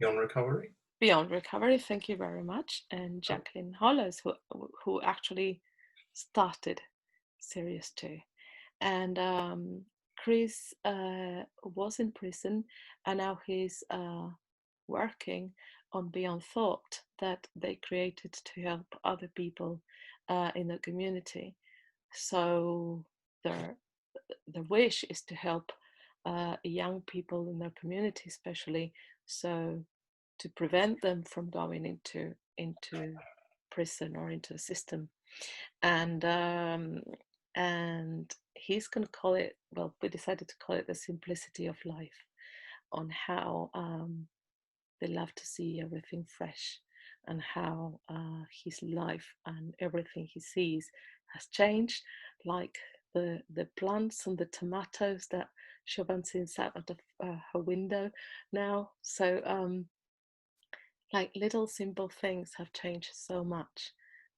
[SPEAKER 2] Beyond Recovery.
[SPEAKER 1] Beyond Recovery, thank you very much. And Jacqueline Hollows, who actually started series 2. And Chris was in prison, and now he's working on Beyond Thought that they created to help other people in the community. So their wish is to help young people in their community, especially, so to prevent them from going into prison or into the system. And he's going to call it, well, we decided to call it the simplicity of life, on how they love to see everything fresh, and how his life and everything he sees has changed, like the plants and the tomatoes that Siobhan sees out of her window now. So like little simple things have changed so much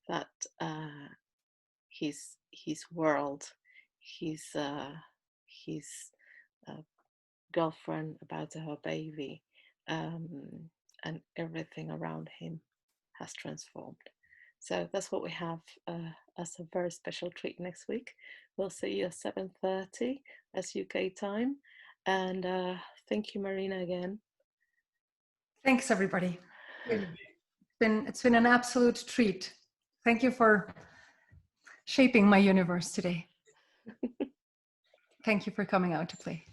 [SPEAKER 1] that his world, his girlfriend about to have a baby, and everything around him has transformed. So that's what we have as a very special treat next week. We'll see you at 7:30 as UK time. And thank you, Marina, again.
[SPEAKER 3] Thanks, everybody. It's been an absolute treat. Thank you for shaping my universe today. Thank you for coming out to play.